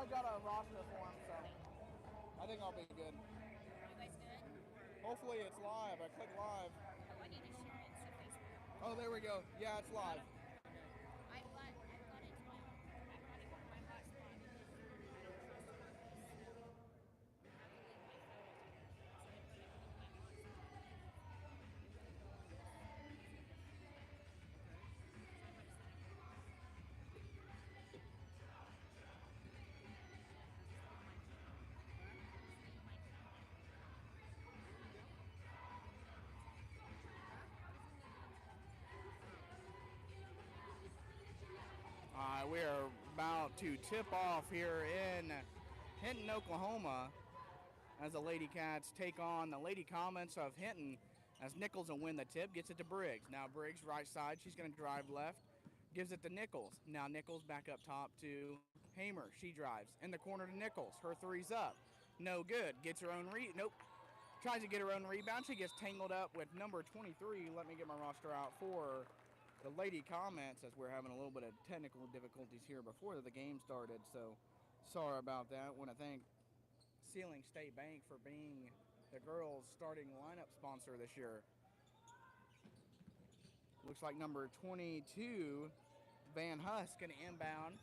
I got a roster for him, so I think I'll be good. Are you guys good? Hopefully it's live. I click live. Oh, I need to share it to Facebook. Oh, there we go. Yeah, it's live. I've got it to my. I'm running through my hotspot because I don't trust wireless, so I have to link my phone. So I'm running through my hotspot because it won't go unless I'm using the phone. Okay. So I'm gonna set up a hotspot. Just leave my phone. Huh? Just leave my phone. There you go. Huh? I was only doing 10. Oh. Yeah. All right, we are about to tip off here in Hinton, Oklahoma, as the Lady Cats take on the Lady Comets of Hinton, as Nichols will win the tip, gets it to Briggs. Now Briggs right side, she's going to drive left, gives it to Nichols. Now Nichols back up top to Hamer. She drives in the corner to Nichols. Her three's up, no good. Gets her own nope. Tries to get her own rebound. She gets tangled up with number 23. Let me get my roster out for the Lady Comets, as we're having a little bit of technical difficulties here before the game started. So sorry about that. Want to thank Sealing State Bank for being the girls' starting lineup sponsor this year. Looks like number 22, Van Husk, going to inbound.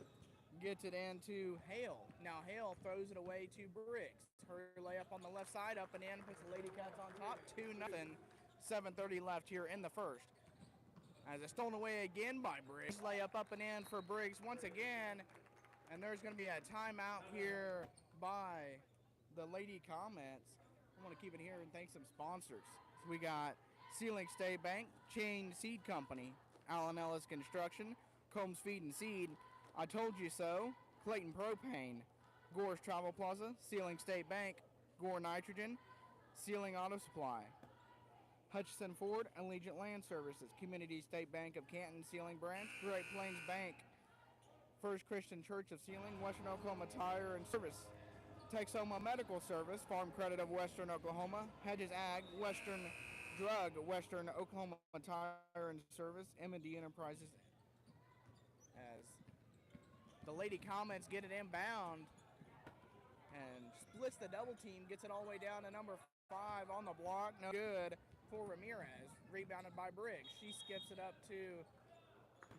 Gets it into Hale. Now Hale throws it away to Briggs. Her layup on the left side, up and in, puts the Lady Cats on top. 2-0. 7:30 left here in the first. As it's stolen away again by Briggs. Layup up and in for Briggs once again. And there's going to be a timeout here by the Lady Comets. I want to keep it here and thank some sponsors. So we got Sealing State Bank, Chain Seed Company, Allen Ellis Construction, Combs Feed and Seed, I Told You So, Clayton Propane, Gore's Travel Plaza, Sealing State Bank, Gore Nitrogen, Sealing Auto Supply, Hutchison Ford, Allegiant Land Services, Community State Bank of Canton, Sealing Branch, Great Plains Bank, First Christian Church of Sealing, Western Oklahoma Tire and Service, Texoma Medical Service, Farm Credit of Western Oklahoma, Hedges Ag, Western Drug, Western Oklahoma Tire and Service, M&D Enterprises, as the Lady Comets get it inbound and splits the double team, gets it all the way down to number 5 on the block. No good for Ramirez. Rebounded by Briggs. She skips it up to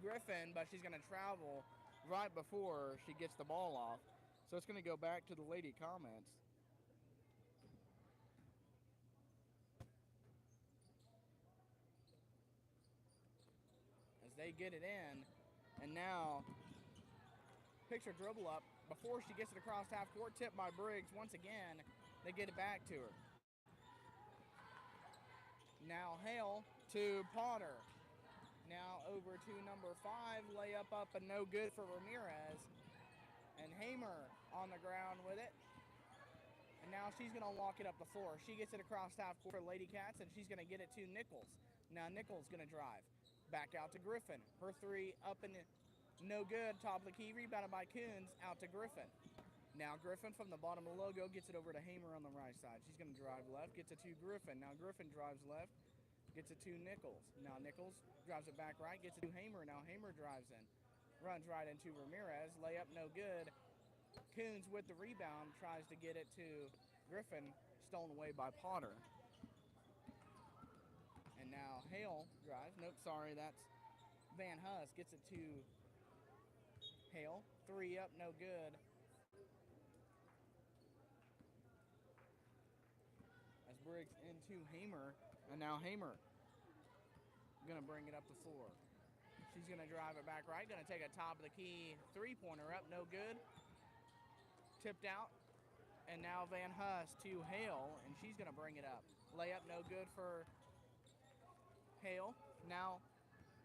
Griffin, but she's going to travel right before she gets the ball off. So it's going to go back to the Lady Comets. As they get it in, and now picture dribble up before she gets it across half court, tipped by Briggs once again. They get it back to her. Now Hale to Potter. Now over to number 5, layup up and no good for Ramirez. And Hamer on the ground with it. And now she's going to walk it up the floor. She gets it across half court for Lady Cats, and she's going to get it to Nichols. Now Nichols going to drive. Back out to Griffin. Her three up and no good. Top of the key, rebounded by Coons. Out to Griffin. Now Griffin from the bottom of the logo gets it over to Hamer on the right side. She's going to drive left, gets it to Griffin. Now Griffin drives left, gets it to Nichols. Now Nichols drives it back right, gets it to Hamer. Now Hamer drives in. Runs right into Ramirez. Layup no good. Coons with the rebound tries to get it to Griffin. Stolen away by Potter. And now Hale drives. Nope, sorry, that's Van Husk. Gets it to Hale. 3 up, no good. As Briggs into Hamer. And now Hamer going to bring it up the floor. She's going to drive it back right. Going to take a top of the key three-pointer up. No good. Tipped out. And now Van Husk to Hale. And she's going to bring it up. Layup no good for Hale. Now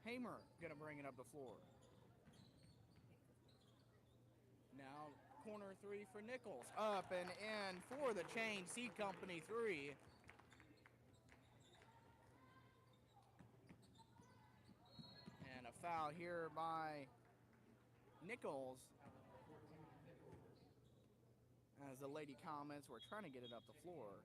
Hamer going to bring it up the floor. Now corner 3 for Nichols. Up and in for the Chain Seed Company 3. And a foul here by Nichols. As the Lady Comets were trying to get it up the floor.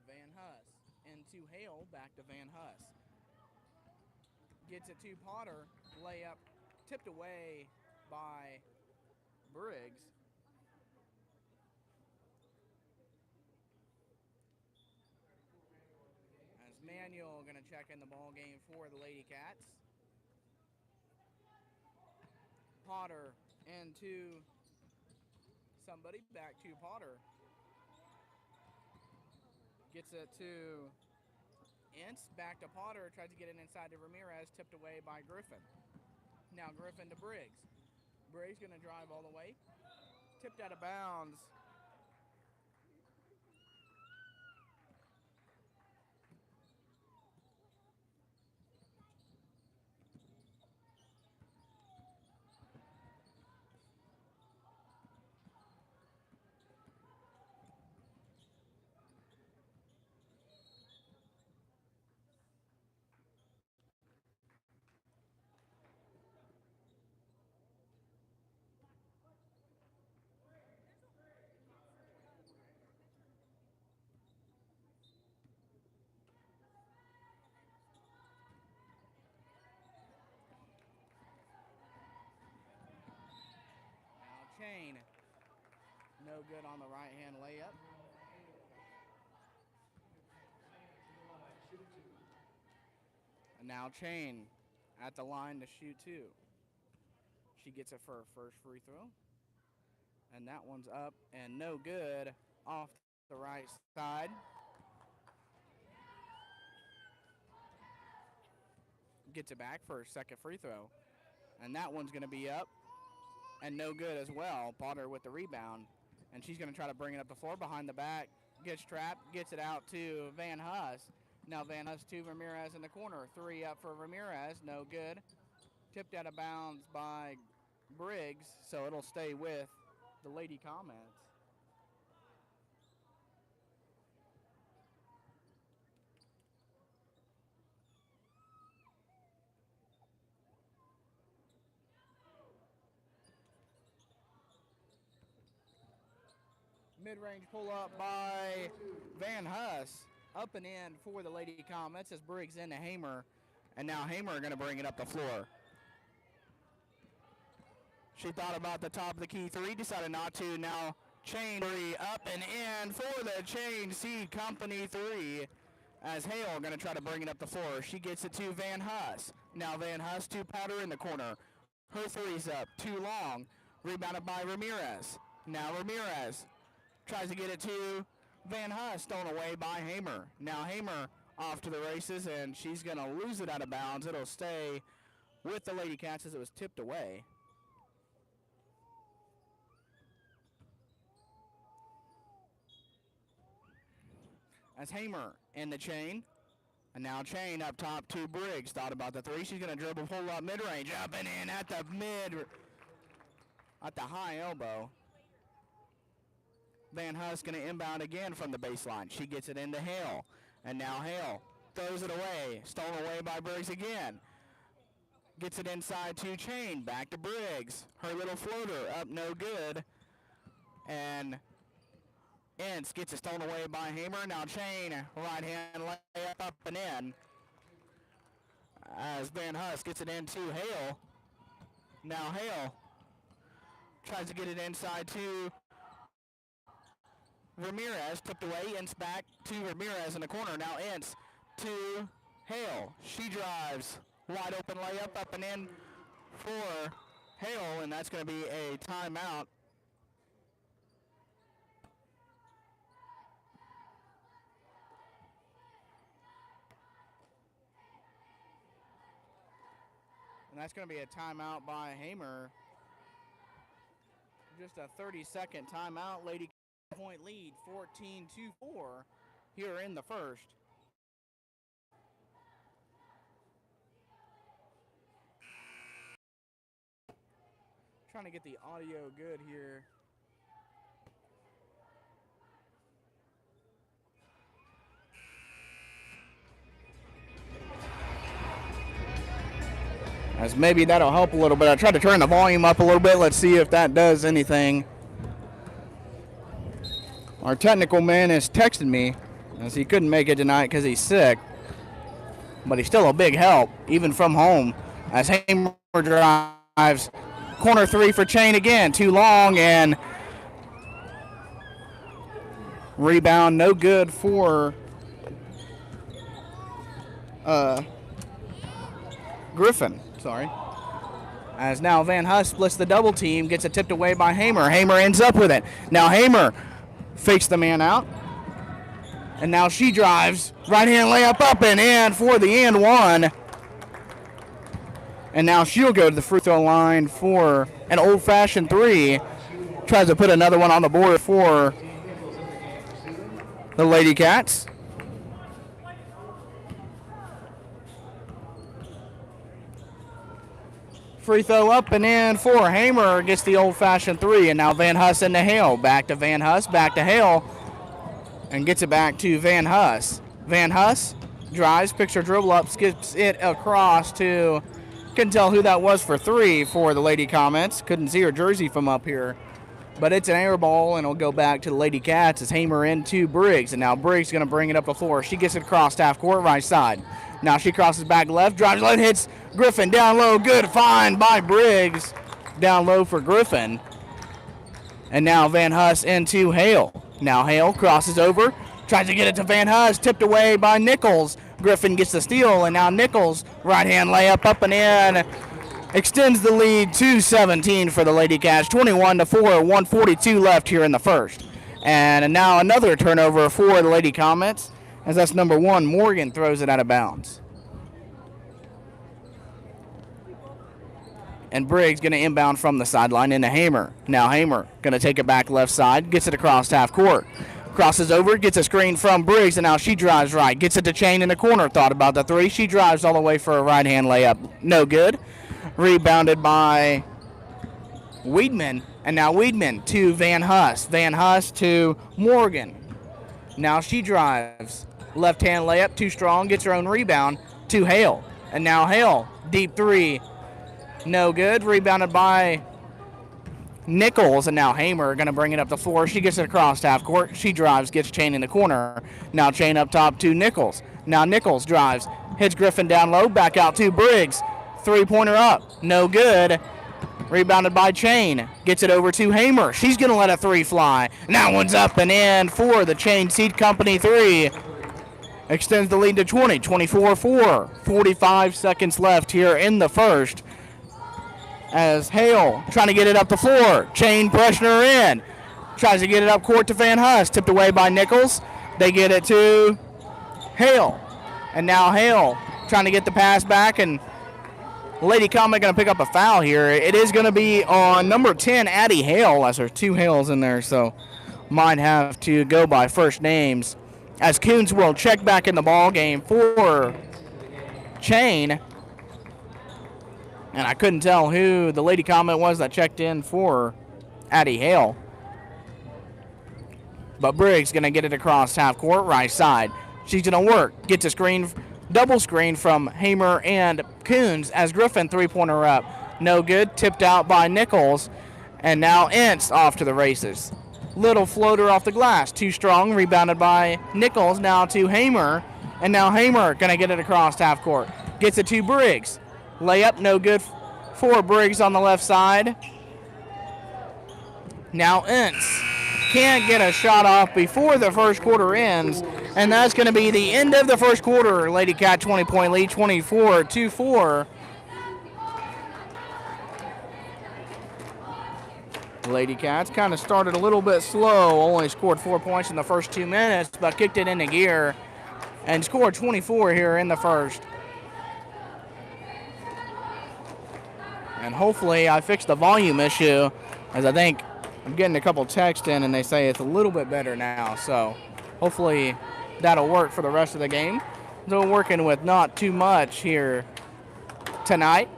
Van Husk into to Hale, back to Van Huss. Gets it to Potter, layup tipped away by Briggs. As Manuel going to check in the ball game for the Lady Cats. Potter into somebody, back to Potter. Gets it to Ince, back to Potter, tries to get it inside to Ramirez, tipped away by Griffin. Now Griffin to Briggs. Briggs going to drive all the way. Tipped out of bounds. Chain, no good on the right-hand layup. And now Chain at the line to shoot two. She gets it for her first free throw. And that one's up and no good off the right side. Gets it back for her second free throw. And that one's going to be up and no good as well. Potter with the rebound, and she's going to try to bring it up the floor behind the back. Gets trapped, gets it out to Van Huss. Now Van Huss to Ramirez in the corner. Three up for Ramirez, no good. Tipped out of bounds by Briggs, so it'll stay with the Lady Comets. Mid-range pull-up by Van Huss. Up and in for the Lady Comets as Briggs into Hamer. And now Hamer are going to bring it up the floor. She thought about the top of the key three, decided not to. Now Chain three up and in for the Chain Seed Company three. As Hale going to try to bring it up the floor. She gets it to Van Huss. Now Van Huss to Powder in the corner. Her three's up, too long. Rebounded by Ramirez. Now Ramirez tries to get it to Van Huss, stolen away by Hamer. Now Hamer off to the races, and she's going to lose it out of bounds. It'll stay with the Lady Cats as it was tipped away. As Hamer in the Chain. And now Chain up top to Briggs. Thought about the three. She's going to dribble, pull up mid-range, up and in at the high elbow. Van Huss going to inbound again from the baseline. She gets it into Hale. And now Hale throws it away. Stolen away by Briggs again. Gets it inside to Chain. Back to Briggs. Her little floater up no good. And Ince gets it stolen away by Hamer. Now Chain, right hand layup up and in. As Van Huss gets it into Hale. Now Hale tries to get it inside to Ramirez, tipped away. Ince back to Ramirez in the corner. Now Ince to Hale. She drives. Wide open layup up and in for Hale, and that's going to be a timeout. And that's going to be a timeout by Hamer. Just a 30-second timeout. Lady point lead, 14-4 here in the first. Trying to get the audio good here. As maybe that'll help a little bit. I tried to turn the volume up a little bit. Let's see if that does anything. Our technical man is texting me as he couldn't make it tonight because he's sick. But he's still a big help, even from home, as Hamer drives. Corner three for Chain again. Too long, and rebound no good for Griffin. Sorry. As now Van Huss splits the double team, gets it tipped away by Hamer. Hamer ends up with it. Now Hamer fakes the man out. And now she drives. Right-hand layup up and in for the and one. And now she'll go to the free throw line for an old-fashioned three. Tries to put another one on the board for the Lady Cats. Free throw up and in for Hamer. Gets the old-fashioned three. And now Van Huss into Hale. Back to Van Huss. Back to Hale. And gets it back to Van Huss. Van Huss drives, picks her dribble up, skips it across to, couldn't tell who that was for three for the Lady Comets. Couldn't see her jersey from up here. But it's an air ball, and it'll go back to the Lady Cats as Hamer into Briggs. And now Briggs going to bring it up the floor. She gets it across half court, right side. Now she crosses back left, drives left, hits Griffin down low. Good find by Briggs. Down low for Griffin. And now Van Huss into Hale. Now Hale crosses over, tries to get it to Van Huss, tipped away by Nichols. Griffin gets the steal, and now Nichols, right-hand layup up and in. Extends the lead to 17 for the Lady Cats, 21-4, 1:42 left here in the first. And now another turnover for the Lady Comets, as that's number one. Morgan throws it out of bounds. And Briggs going to inbound from the sideline into Hamer. Now Hamer going to take it back left side, gets it across half court. Crosses over, gets a screen from Briggs, and now she drives right. Gets it to Chain in the corner, thought about the three. She drives all the way for a right-hand layup. No good. Rebounded by Weedman, and now Weedman to Van Huss. Van Huss to Morgan. Now she drives. Left-hand layup, too strong, gets her own rebound to Hale. And now Hale, deep three. No good. Rebounded by Nichols, and now Hamer going to bring it up the floor. She gets it across half court. She drives, gets Chain in the corner. Now Chain up top to Nichols. Now Nichols drives, hits Griffin down low, back out to Briggs. Three-pointer up. No good. Rebounded by Chain. Gets it over to Hamer. She's going to let a three fly. Now one's up and in for the Chain Seed Company three. Extends the lead to 20, 24-4. 45 seconds left here in the first. As Hale trying to get it up the floor. Chain pressing her in. Tries to get it up court to Van Huss. Tipped away by Nichols. They get it to Hale. And now Hale trying to get the pass back, and Lady Comet going to pick up a foul here. It is going to be on number 10, Addie Hale, as there's two Hales in there, so might have to go by first names. As Coons will check back in the ball game for Chain. And I couldn't tell who the Lady Comet was that checked in for Addie Hale. But Briggs going to get it across half court, right side. She's going to work. Gets a screen, double screen from Hamer and Coons as Griffin three-pointer up. No good. Tipped out by Nichols. And now Ince off to the races. Little floater off the glass. Too strong. Rebounded by Nichols. Now to Hamer. And now Hamer going to get it across half court. Gets it to Briggs. Layup, no good for Briggs on the left side. Now Ince can't get a shot off before the first quarter ends, and that's going to be the end of the first quarter. Lady Cat 20-point lead, 24-4. Lady Cats kind of started a little bit slow, only scored 4 points in the first 2 minutes, but kicked it into gear and scored 24 here in the first. And hopefully I fixed the volume issue, as I think I'm getting a couple texts in and they say it's a little bit better now. So hopefully that'll work for the rest of the game. So working with not too much here tonight.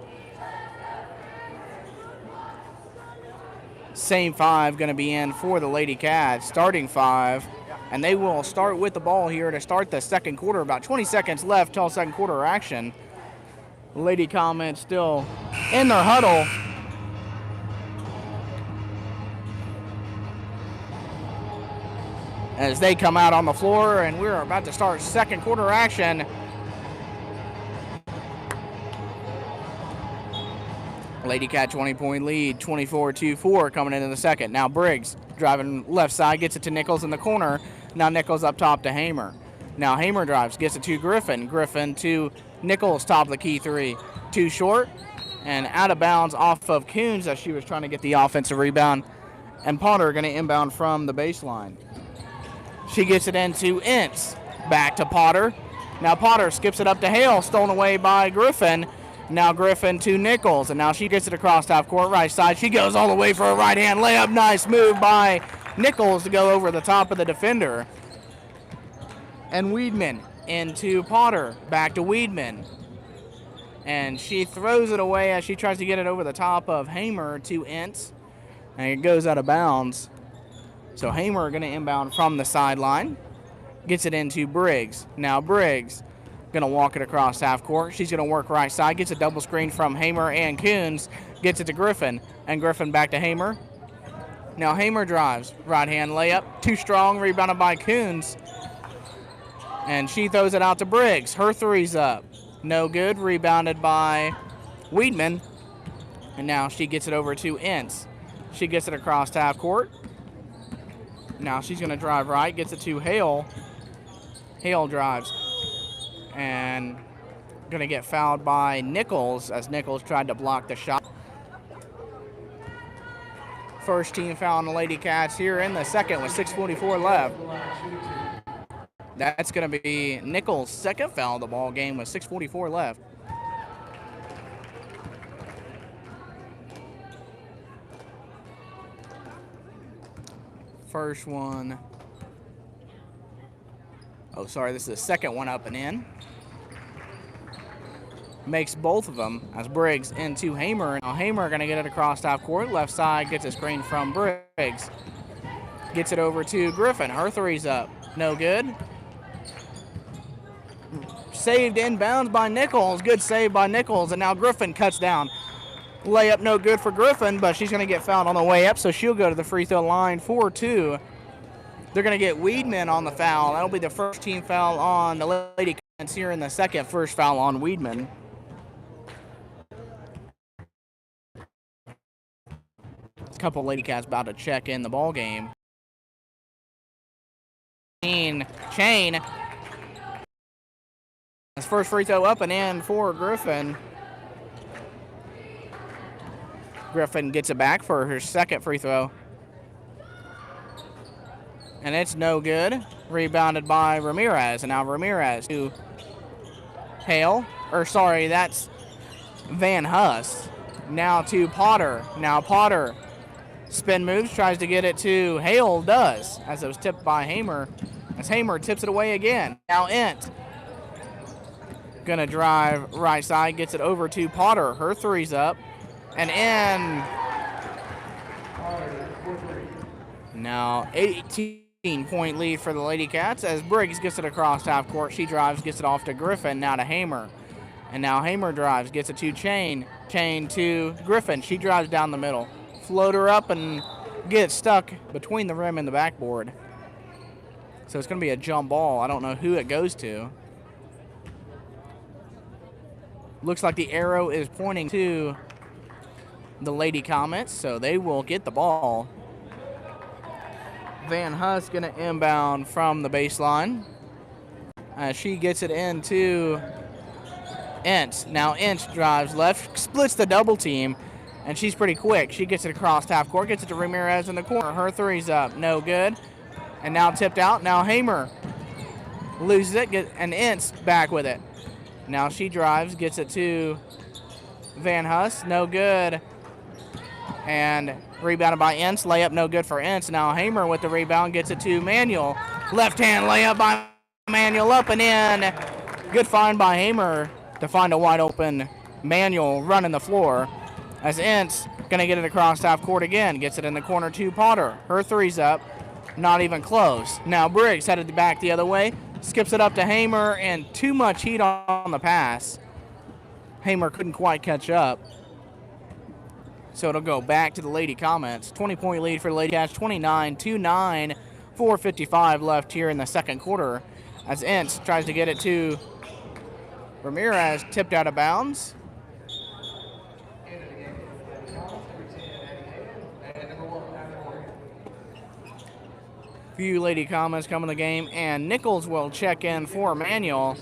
Same five going to be in for the Lady Cats, starting five. And they will start with the ball here to start the second quarter. About 20 seconds left till second quarter action. Lady Comet still in their huddle. as they come out on the floor, and we're about to start second quarter action. Lady Cat 20-point lead, 24-4 coming into the second. Now Briggs driving left side, gets it to Nichols in the corner. Now Nichols up top to Hamer. Now Hamer drives, gets it to Griffin. Griffin to Nichols, top of the key three. Too short and out of bounds off of Coons as she was trying to get the offensive rebound. And Potter going to inbound from the baseline. She gets it into Ince. Back to Potter. Now Potter skips it up to Hale, stolen away by Griffin. Now Griffin to Nichols, and now she gets it across half court, right side. She goes all the way for a right-hand layup. Nice move by Nichols to go over the top of the defender. And Weedman into Potter. Back to Weedman. And she throws it away as she tries to get it over the top of Hamer to Ince. And it goes out of bounds. So Hamer going to inbound from the sideline. Gets it into Briggs. Now Briggs going to walk it across half court. She's going to work right side. Gets a double screen from Hamer and Coons. Gets it to Griffin. And Griffin back to Hamer. Now Hamer drives. Right hand layup. Too strong. Rebounded by Coons. And she throws it out to Briggs. Her three's up. No good. Rebounded by Weedman. And now she gets it over to Ince. She gets it across half court. Now she's going to drive right. Gets it to Hale. Hale drives. And going to get fouled by Nichols as Nichols tried to block the shot. First team foul on the Lady Cats here in the second with 6:44 left. That's going to be Nichols' second foul of the ball game with 6:44 left. First one. Oh, sorry, this is the second one up and in. Makes both of them as Briggs into Hamer. Now Hamer going to get it across half court. Left side gets a screen from Briggs. Gets it over to Griffin. Her three's up. No good. Saved inbounds by Nichols. Good save by Nichols. And now Griffin cuts down. Layup no good for Griffin, but she's going to get fouled on the way up, so she'll go to the free throw line for two. They're going to get Weedman on the foul. That'll be the first team foul on the Lady Cats here in the second. First foul on Weedman. A couple Lady Cats about to check in the ball game. Chain. His first free throw up and in for Griffin. Griffin gets it back for her second free throw. And it's no good. Rebounded by Ramirez. And now Ramirez to Hale. That's Van Huss. Now to Potter. Now Potter spin moves, tries to get it to Hale, does. As it was tipped by Hamer. As Hamer tips it away again. Now Ent. Gonna drive right side, gets it over to Potter. Her three's up. And in. Now 18-point lead for the Lady Cats as Briggs gets it across half court. She drives, gets it off to Griffin, now to Hamer. And now Hamer drives, gets it to Chain. Chain to Griffin. She drives down the middle. Floater up and gets stuck between the rim and the backboard. So it's going to be a jump ball. I don't know who it goes to. Looks like the arrow is pointing to the Lady Comets, so they will get the ball. Van Huss going to inbound from the baseline. She gets it into Ince. Now Ince drives left, splits the double team, and she's pretty quick. She gets it across half court, gets it to Ramirez in the corner. Her three's up, no good. And now tipped out. Now Hamer loses it, and Ince back with it. Now she drives, gets it to Van Huss, no good. And rebounded by Ince, layup no good for Ince. Now Hamer with the rebound, gets it to Manuel. Left hand layup by Manuel, up and in. Good find by Hamer to find a wide open Manuel running the floor. As Ince gonna get it across half court again, gets it in the corner to Potter. Her three's up, not even close. Now Briggs headed back the other way, skips it up to Hamer, and too much heat on the pass. Hamer couldn't quite catch up. So it'll go back to the Lady Comets. 20-point lead for the Lady Cats, 29-9 for 4:55 left here in the second quarter as Ince tries to get it to Ramirez, tipped out of bounds. Few Lady Comets come in the game, and Nichols will check in for Manuel.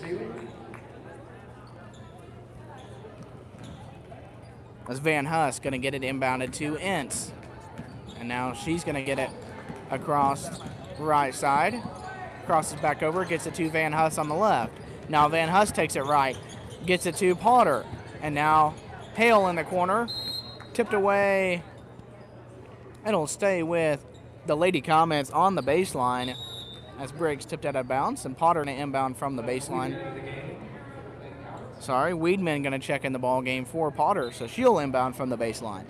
As Van Huss going to get it inbounded to Ince. And now she's going to get it across right side. Crosses back over, gets it to Van Huss on the left. Now Van Huss takes it right, gets it to Potter. And now Hale in the corner, tipped away. It'll stay with the Lady Comets on the baseline as Briggs tipped out of bounds, and Potter to inbound from the baseline. Sorry, Weedman going to check in the ball game for Potter, so she'll inbound from the baseline.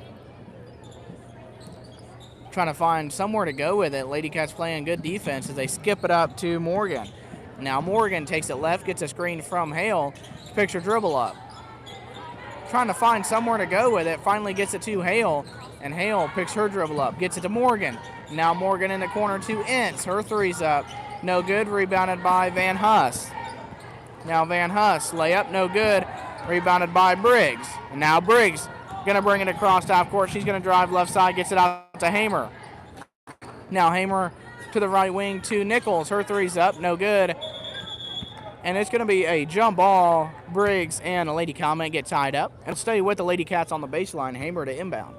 Trying to find somewhere to go with it. Lady Cats playing good defense as they skip it up to Morgan. Now Morgan takes it left, gets a screen from Hale, picks her dribble up. Trying to find somewhere to go with it, finally gets it to Hale, and Hale picks her dribble up, gets it to Morgan. Now Morgan in the corner to Ince. Her three's up. No good. Rebounded by Van Huss. Now Van Huss. Layup. No good. Rebounded by Briggs. And now Briggs going to bring it across half court. She's going to drive left side. Gets it out to Hamer. Now Hamer to the right wing to Nichols. Her three's up. No good. And it's going to be a jump ball. Briggs and a Lady Comet get tied up. And stay with the Lady Cats on the baseline. Hamer to inbound.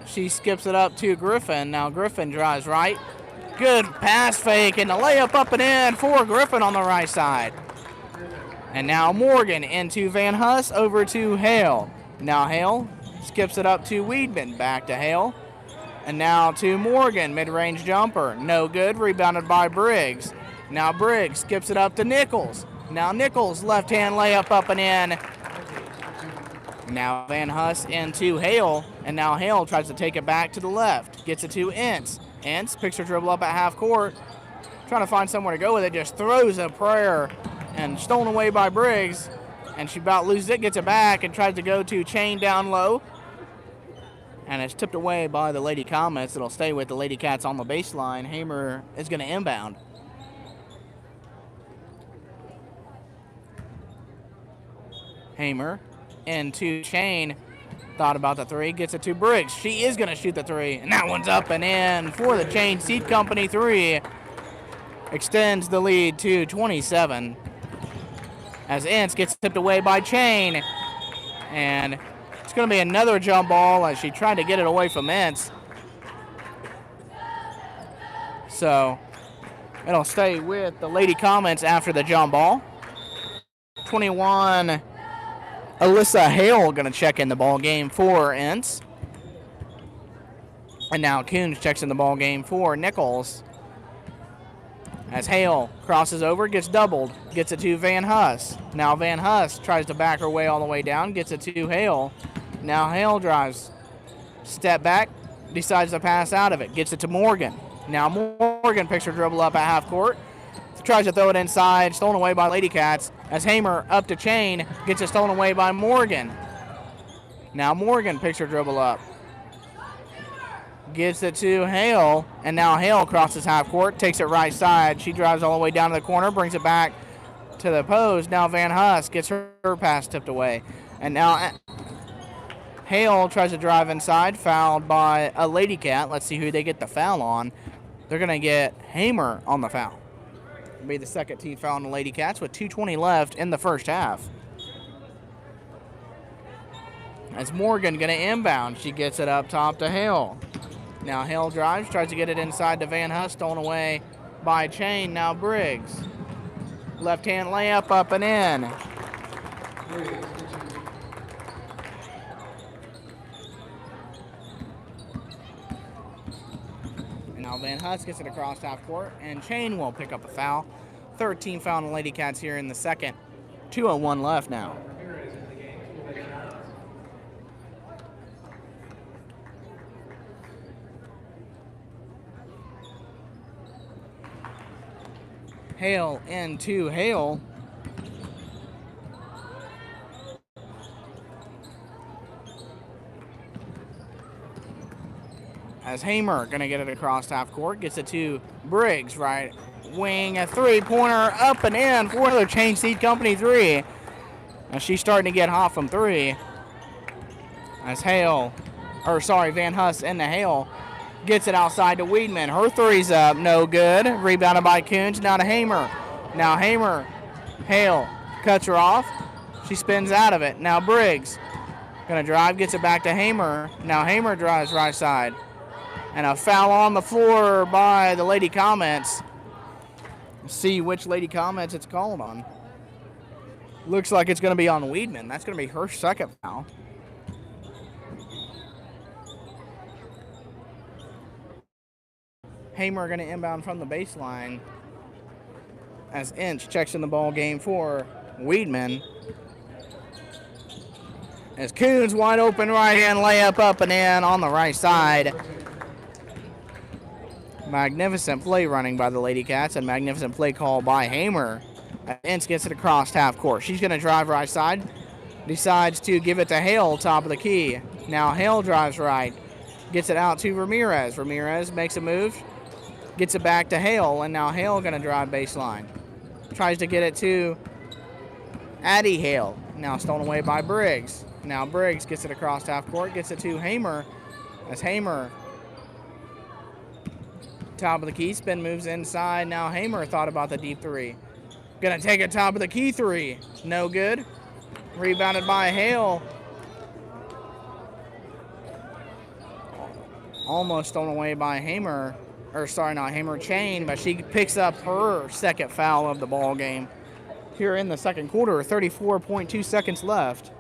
She skips it up to Griffin. Now Griffin drives right. Good pass fake and the layup up and in for Griffin on the right side. And now Morgan into Van Huss over to Hale. Now Hale skips it up to Weedman. Back to Hale. And now to Morgan. Mid-range jumper. No good. Rebounded by Briggs. Now Briggs skips it up to Nichols. Now Nichols left-hand layup up and in. Now Van Huss into Hale, and now Hale tries to take it back to the left. Gets it to Ince. Ince picks her dribble up at half court. Trying to find somewhere to go with it. Just throws a prayer and stolen away by Briggs. And she about loses it, gets it back, and tries to go to Chain down low. And it's tipped away by the Lady Comets. It'll stay with the Lady Cats on the baseline. Hamer is going to inbound. Hamer into Chain. Thought about the three. Gets it to Briggs. She is going to shoot the three. And that one's up and in for the Chain Seed Company three. Extends the lead to 27. As Ince gets tipped away by Chain. And it's going to be another jump ball as she tried to get it away from Ince. So it'll stay with the Lady Comets after the jump ball. 21. Alyssa Hale going to check in the ball game for Ince. And now Coons checks in the ball game for Nichols. As Hale crosses over, gets doubled, gets it to Van Huss. Now Van Huss tries to back her way all the way down, gets it to Hale. Now Hale drives, step back, decides to pass out of it, gets it to Morgan. Now Morgan picks her dribble up at half court. Tries to throw it inside, stolen away by Lady Cats. As Hamer up to Chain, gets it stolen away by Morgan. Now Morgan picks her dribble up. Gets it to Hale, and now Hale crosses half court, takes it right side. She drives all the way down to the corner, brings it back to the post. Now Van Huss gets her pass tipped away. And now Hale tries to drive inside, fouled by a Lady Cat. Let's see who they get the foul on. They're going to get Hamer on the foul. It'll be the second team foul on the Lady Cats with 2:20 left in the first half. As Morgan going to inbound, she gets it up top to Hale. Now Hale drives, tries to get it inside to Van Huss, stolen away by Chain. Now Briggs. Left-hand layup up and in. And now Van Huss gets it across half court, and Chain will pick up a foul. 13 foul on the Lady Cats here in the second. 2:01 left now. Hale into Hale. as Hamer going to get it across half court. Gets it to Briggs, right wing, a three-pointer up and in for another Chain Seed Company three. And she's starting to get hot from three. As Van Huss into Hale. Gets it outside to Weedman. Her three's up, no good. Rebounded by Coons, now to Hamer. Now Hamer, Hale cuts her off. She spins out of it. Now Briggs. Gonna drive, gets it back to Hamer. Now Hamer drives right side. And a foul on the floor by the Lady Comets. See which Lady Comets it's called on. Looks like it's going to be on Weedman. That's going to be her second foul. Hamer going to inbound from the baseline as Inch checks in the ball game for Weedman. As Coons wide open right hand layup up and in on the right side. Magnificent play running by the Lady Cats and magnificent play call by Hamer. Ince gets it across half court. She's going to drive right side. Decides to give it to Hale, top of the key. Now Hale drives right. Gets it out to Ramirez. Ramirez makes a move. Gets it back to Hale, and now Hale going to drive baseline. Tries to get it to Addie Hale. Now stolen away by Briggs. Now Briggs gets it across half court. Gets it to Hamer. As Hamer, top of the key, spin moves inside. Now Hamer thought about the deep three. Gonna take a top of the key three. No good. Rebounded by Hale. Almost stolen away by Hamer. Hamer Chain, but she picks up her second foul of the ball game. Here in the second quarter, 34.2 seconds left.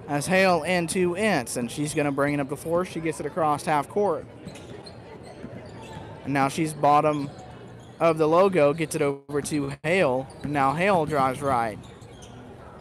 As Hale into Ince, and she's gonna bring it up the floor. She gets it across half court. And now she's bottom of the logo, gets it over to Hale. Now Hale drives right.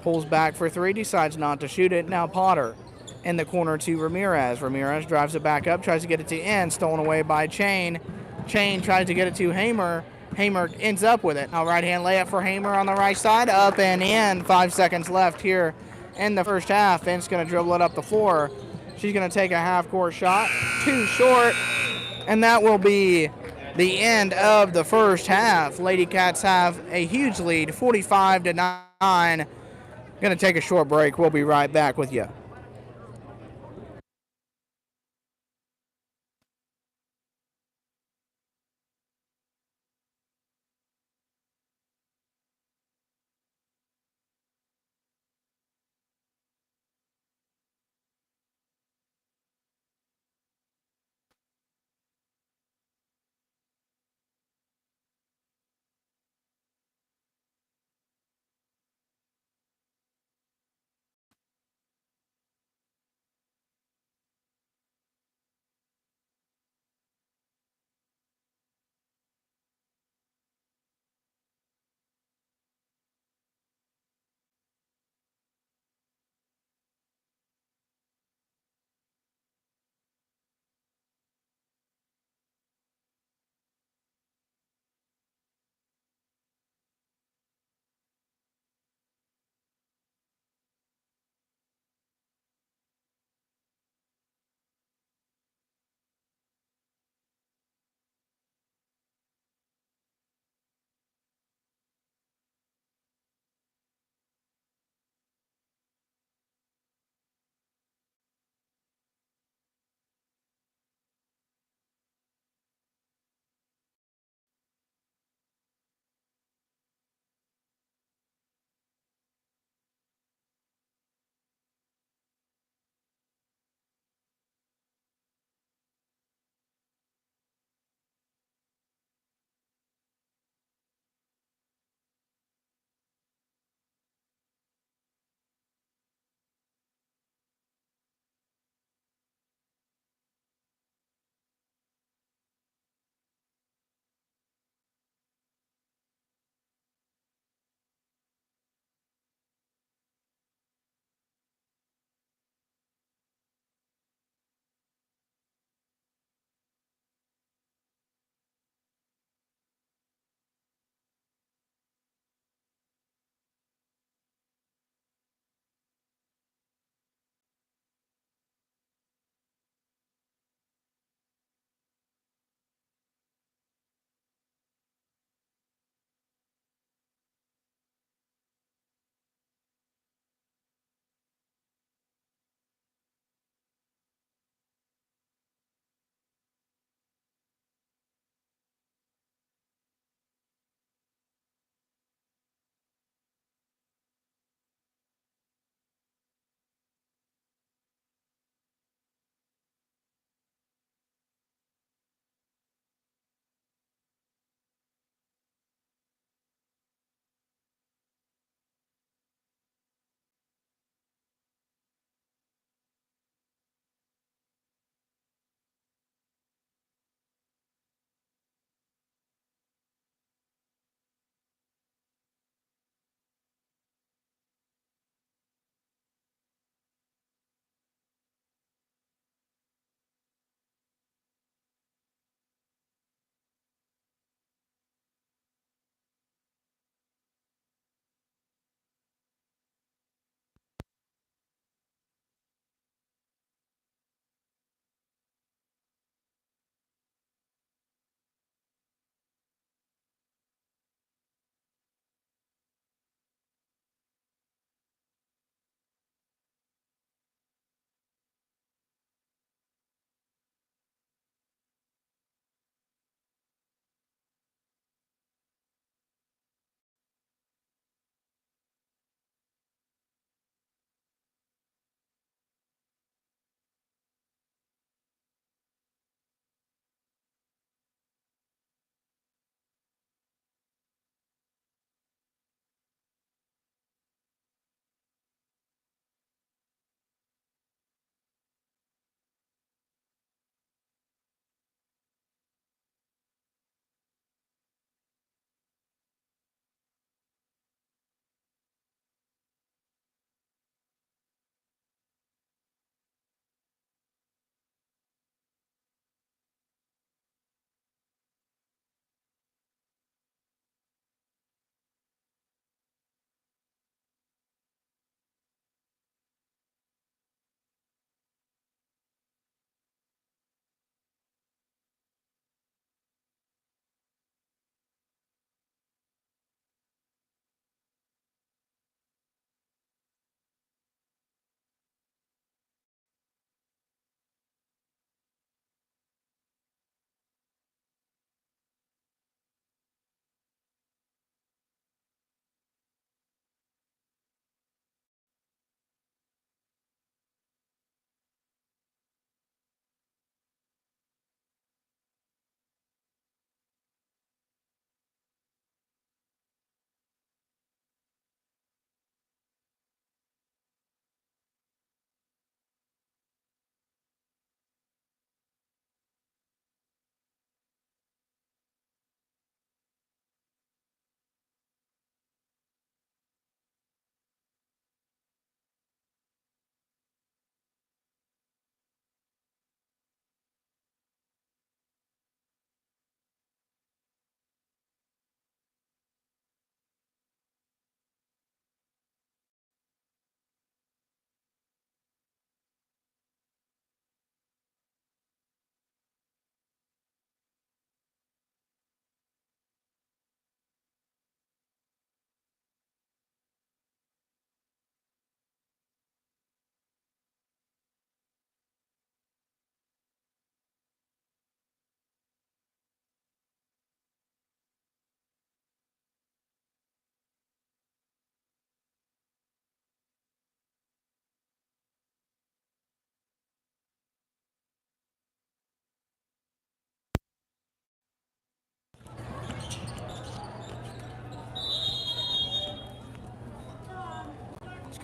Pulls back for three, decides not to shoot it. Now Potter in the corner to Ramirez. Ramirez drives it back up, tries to get it to Ince, stolen away by Chain. Chain tries to get it to Hamer. Hamer ends up with it. Now right-hand layup for Hamer on the right side, up and in. 5 seconds left here in the first half. Ince going to dribble it up the floor. She's going to take a half-court shot. Too short, and that will be the end of the first half. Lady Cats have a huge lead, 45-9. Going to take a short break. We'll be right back with you.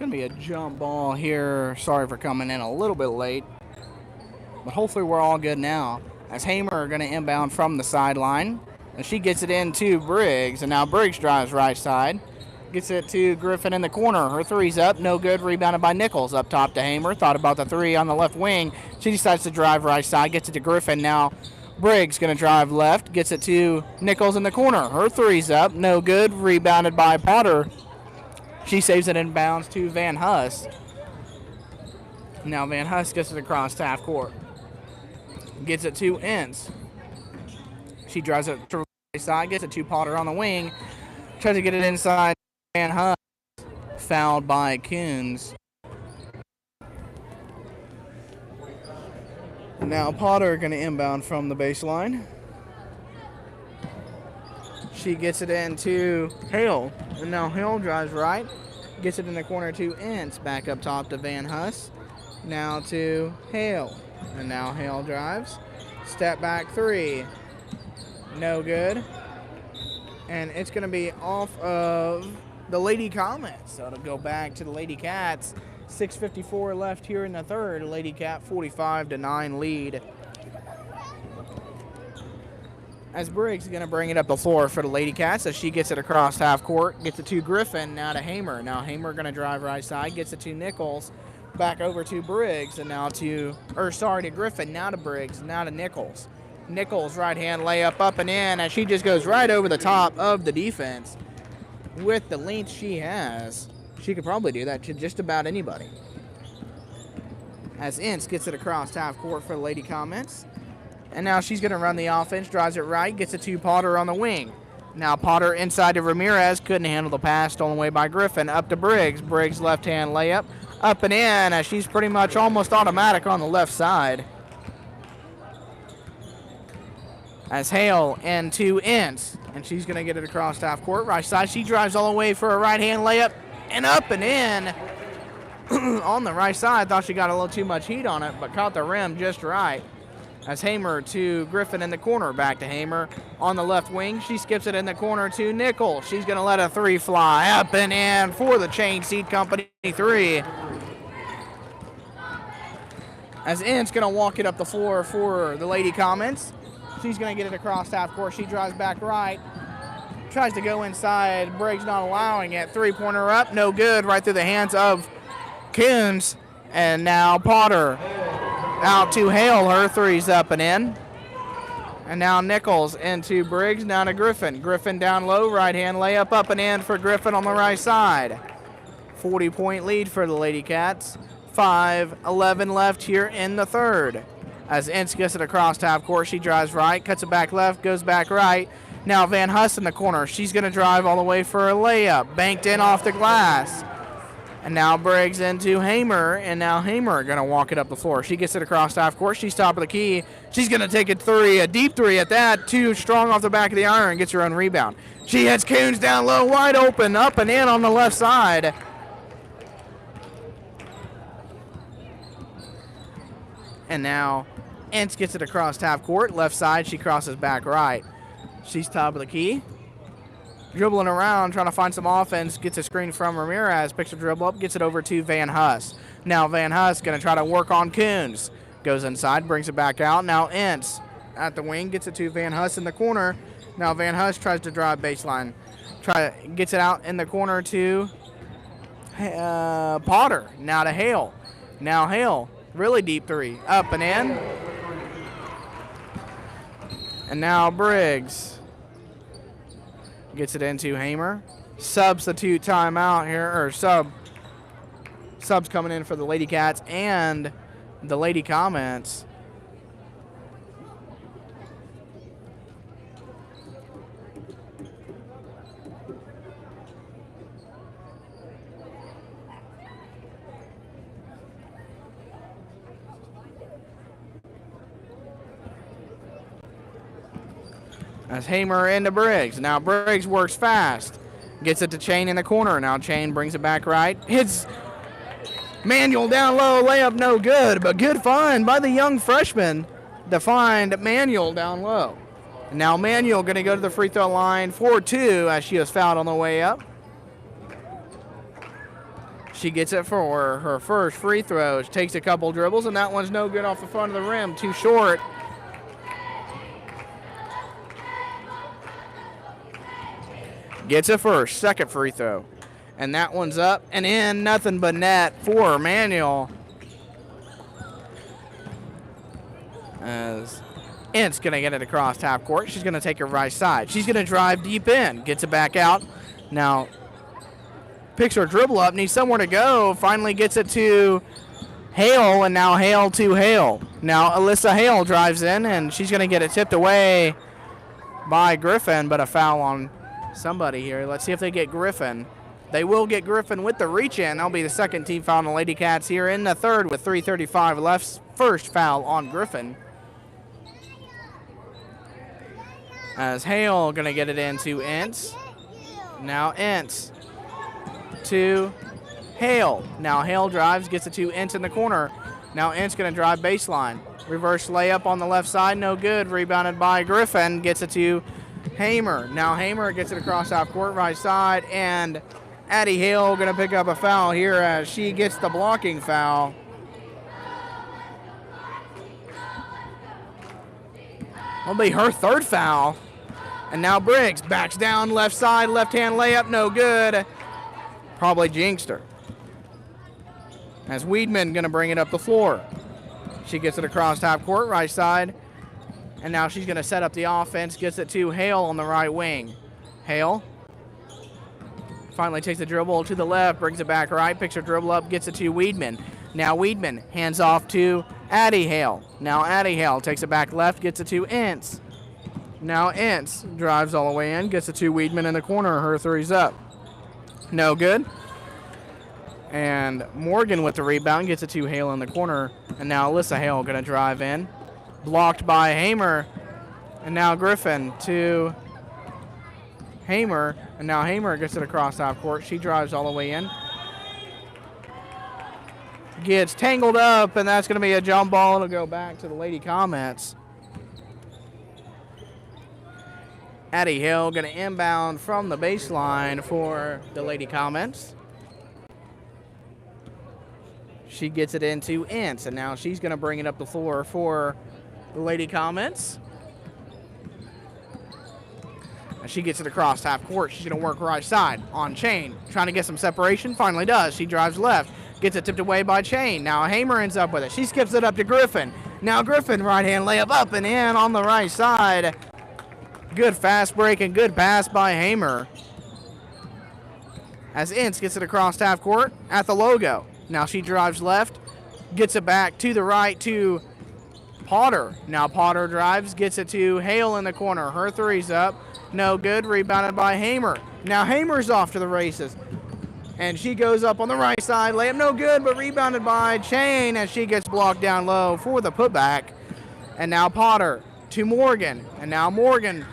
Going to be a jump ball here. Sorry for coming in a little bit late. But hopefully we're all good now. As Hamer going to inbound from the sideline. And she gets it into Briggs. And now Briggs drives right side. Gets it to Griffin in the corner. Her three's up. No good. Rebounded by Nichols. Up top to Hamer. Thought about the three on the left wing. She decides to drive right side. Gets it to Griffin. Now Briggs going to drive left. Gets it to Nichols in the corner. Her three's up. No good. Rebounded by Potter. She saves it in bounds to Van Huss. Now Van Huss gets it across half court. Gets it to Ince. She drives it to the right side. Gets it to Potter on the wing. Tries to get it inside. Van Huss. Fouled by Coons. Now Potter going to inbound from the baseline. She gets it into Hale. And now Hale drives right. Gets it in the corner to Ince. Back up top to Van Huss. Now to Hale. And now Hale drives. Step back three. No good. And it's going to be off of the Lady Comets. So it'll go back to the Lady Cats. 6:54 left here in the third. Lady Cat 45-9 lead. As Briggs is going to bring it up the floor for the Lady Cats as she gets it across half court. Gets it to Griffin, now to Hamer. Now Hamer going to drive right side. Gets it to Nichols. Back over to Briggs and now to Griffin. Now to Briggs. Now to Nichols. Nichols right hand layup up and in as she just goes right over the top of the defense. With the length she has, she could probably do that to just about anybody. As Ince gets it across half court for the Lady Comets. And now she's going to run the offense, drives it right, gets it to Potter on the wing. Now Potter inside to Ramirez, couldn't handle the pass, stolen away by Griffin. Up to Briggs. Briggs left hand layup, up and in as she's pretty much almost automatic on the left side. As Hale into Ince, and she's going to get it across half court, right side. She drives all the way for a right hand layup, and up and in on the right side. Thought she got a little too much heat on it, but caught the rim just right. As Hamer to Griffin in the corner. Back to Hamer on the left wing. She skips it in the corner to Nichols. She's going to let a three fly up and in for the Chain Seed Company three. As Ince going to walk it up the floor for the Lady Comets. She's going to get it across half court. She drives back right. Tries to go inside. Briggs not allowing it. Three-pointer up. No good. Right through the hands of Coons. And now Potter. Out to Hale, her three's up and in. And now Nichols into Briggs, down to Griffin. Griffin down low, right hand layup up and in for Griffin on the right side. 40-point lead for the Lady Cats. 5:11 left here in the third. As Ince gets it across half court, she drives right, cuts it back left, goes back right. Now Van Huss in the corner. She's going to drive all the way for a layup. Banked in off the glass. And now Briggs into Hamer, and now Hamer going to walk it up the floor. She gets it across half court. She's top of the key. She's going to take a three, a deep three at that. Too strong off the back of the iron, gets her own rebound. She hits Coons down low, wide open, up and in on the left side. And now Ince gets it across half court. Left side, she crosses back right. She's top of the key. Dribbling around, trying to find some offense, gets a screen from Ramirez, picks a dribble up, gets it over to Van Huss. Now Van Huss going to try to work on Coons. Goes inside, brings it back out. Now Ince at the wing, gets it to Van Huss in the corner. Now Van Huss tries to drive baseline. Gets it out in the corner to Potter. Now to Hale. Now Hale, really deep three, up and in. And now Briggs. Gets it into Hamer. Substitute timeout here, or subs coming in for the Lady Cats and the Lady Comets. As Hamer into Briggs. Now Briggs works fast. Gets it to Chain in the corner. Now Chain brings it back right. Hits Manuel down low. Layup no good, but good find by the young freshman to find Manuel down low. And now Manuel going to go to the free throw line for two as she was fouled on the way up. She gets it for her first free throw. She takes a couple dribbles, and that one's no good off the front of the rim. Too short. Gets it first, second free throw. And that one's up and in, nothing but net for Manuel. As Int's going to get it across half court. She's going to take her right side. She's going to drive deep in, gets it back out. Now picks her dribble up, needs somewhere to go, finally gets it to Hale, and now Hale to Hale. Now Alyssa Hale drives in, and she's going to get it tipped away by Griffin, but a foul on somebody here. Let's see if they get Griffin. They will get Griffin with the reach-in. That'll be the second team foul on the Lady Cats here in the third with 3:35 left. First foul on Griffin. As Hale going to get it into Ince. Now Ince to Hale. Now Hale drives, gets it to Ince in the corner. Now Ince going to drive baseline. Reverse layup on the left side, no good. Rebounded by Griffin, gets it to Hamer. Now Hamer gets it across half court, right side, and Addie Hale going to pick up a foul here as she gets the blocking foul. Will be her third foul. And now Briggs backs down left side, left-hand layup, no good. Probably jinxed her. As Weedman going to bring it up the floor. She gets it across half court, right side. And now she's going to set up the offense, gets it to Hale on the right wing. Hale finally takes the dribble to the left, brings it back right, picks her dribble up, gets it to Weedman. Now Weedman hands off to Addie Hale. Now Addie Hale takes it back left, gets it to Ince. Now Ince drives all the way in, gets it to Weedman in the corner. Her three's up. No good. And Morgan with the rebound, gets it to Hale in the corner. And now Alyssa Hale going to drive in. Blocked by Hamer. And now Griffin to Hamer. And now Hamer gets it across half court. She drives all the way in. Gets tangled up, and that's going to be a jump ball. It'll go back to the Lady Comets. Addie Hill going to inbound from the baseline for the Lady Comets. She gets it into Ince, and now she's going to bring it up the floor for the Lady Comets. And she gets it across half court. She's going to work right side on Chain. Trying to get some separation. Finally does. She drives left. Gets it tipped away by Chain. Now Hamer ends up with it. She skips it up to Griffin. Now Griffin, right-hand layup up and in on the right side. Good fast break and good pass by Hamer. As Ince gets it across half court at the logo. Now she drives left. Gets it back to the right to Potter. Now Potter drives. Gets it to Hale in the corner. Her three's up. No good. Rebounded by Hamer. Now Hamer's off to the races. And she goes up on the right side. Layup no good, but rebounded by Chain as she gets blocked down low for the putback. And now Potter to Morgan. And now Morgan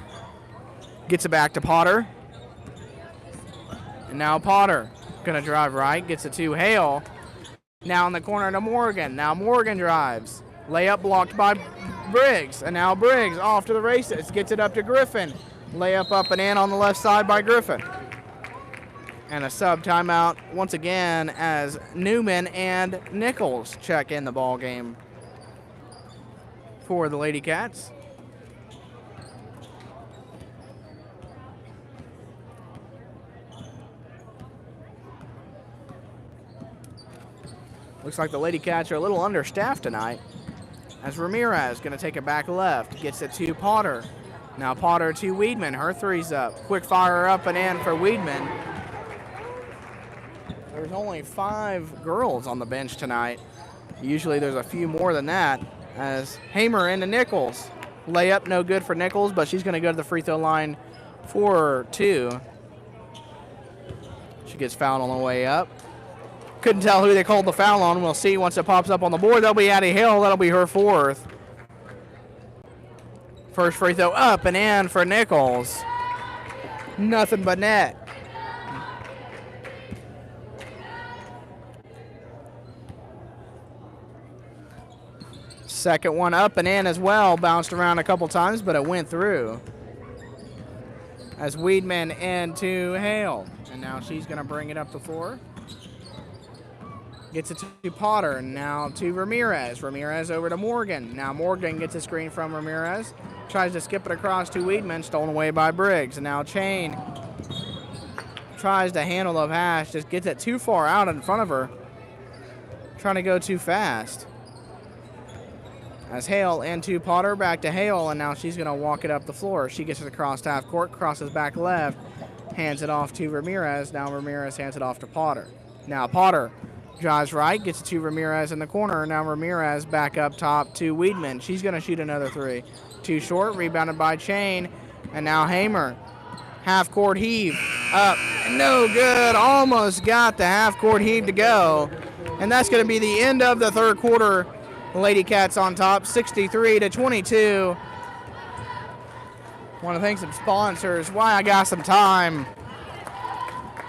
gets it back to Potter. And now Potter going to drive right. Gets it to Hale. Now in the corner to Morgan. Now Morgan drives. Layup blocked by Briggs. And now Briggs off to the races. Gets it up to Griffin. Layup up and in on the left side by Griffin. And a sub timeout once again as Newman and Nichols check in the ball game for the Lady Cats. Looks like the Lady Cats are a little understaffed tonight. As Ramirez going to take it back left, gets it to Potter. Now Potter to Weedman. Her three's up. Quick fire up and in for Weedman. There's only 5 girls on the bench tonight. Usually there's a few more than that. As Hamer into Nichols. Layup no good for Nichols, but she's going to go to the free throw line for 2. She gets fouled on the way up. Couldn't tell who they called the foul on. We'll see once it pops up on the board. That'll be Addie Hill. That'll be her 4th. First free throw up and in for Nichols. Nothing but net. Second one up and in as well. Bounced around a couple times, but it went through. As Weedman into Hale. And now she's going to bring it up the floor. Gets it to Potter. Now to Ramirez. Ramirez over to Morgan. Now Morgan gets a screen from Ramirez. Tries to skip it across to Weedman. Stolen away by Briggs. And now Chain tries to handle the pass. Just gets it too far out in front of her. Trying to go too fast. As Hale into Potter. Back to Hale. And now she's going to walk it up the floor. She gets it across half court. Crosses back left. Hands it off to Ramirez. Now Ramirez hands it off to Potter. Now Potter drives right, gets it to Ramirez in the corner. Now Ramirez back up top to Weedman. She's going to shoot another three. Too short, rebounded by Chain. And now Hamer. Half-court heave. Up. No good. Almost got the half-court heave to go. And that's going to be the end of the third quarter. Lady Cats on top, 63-22. Want to thank some sponsors. Why I got some time.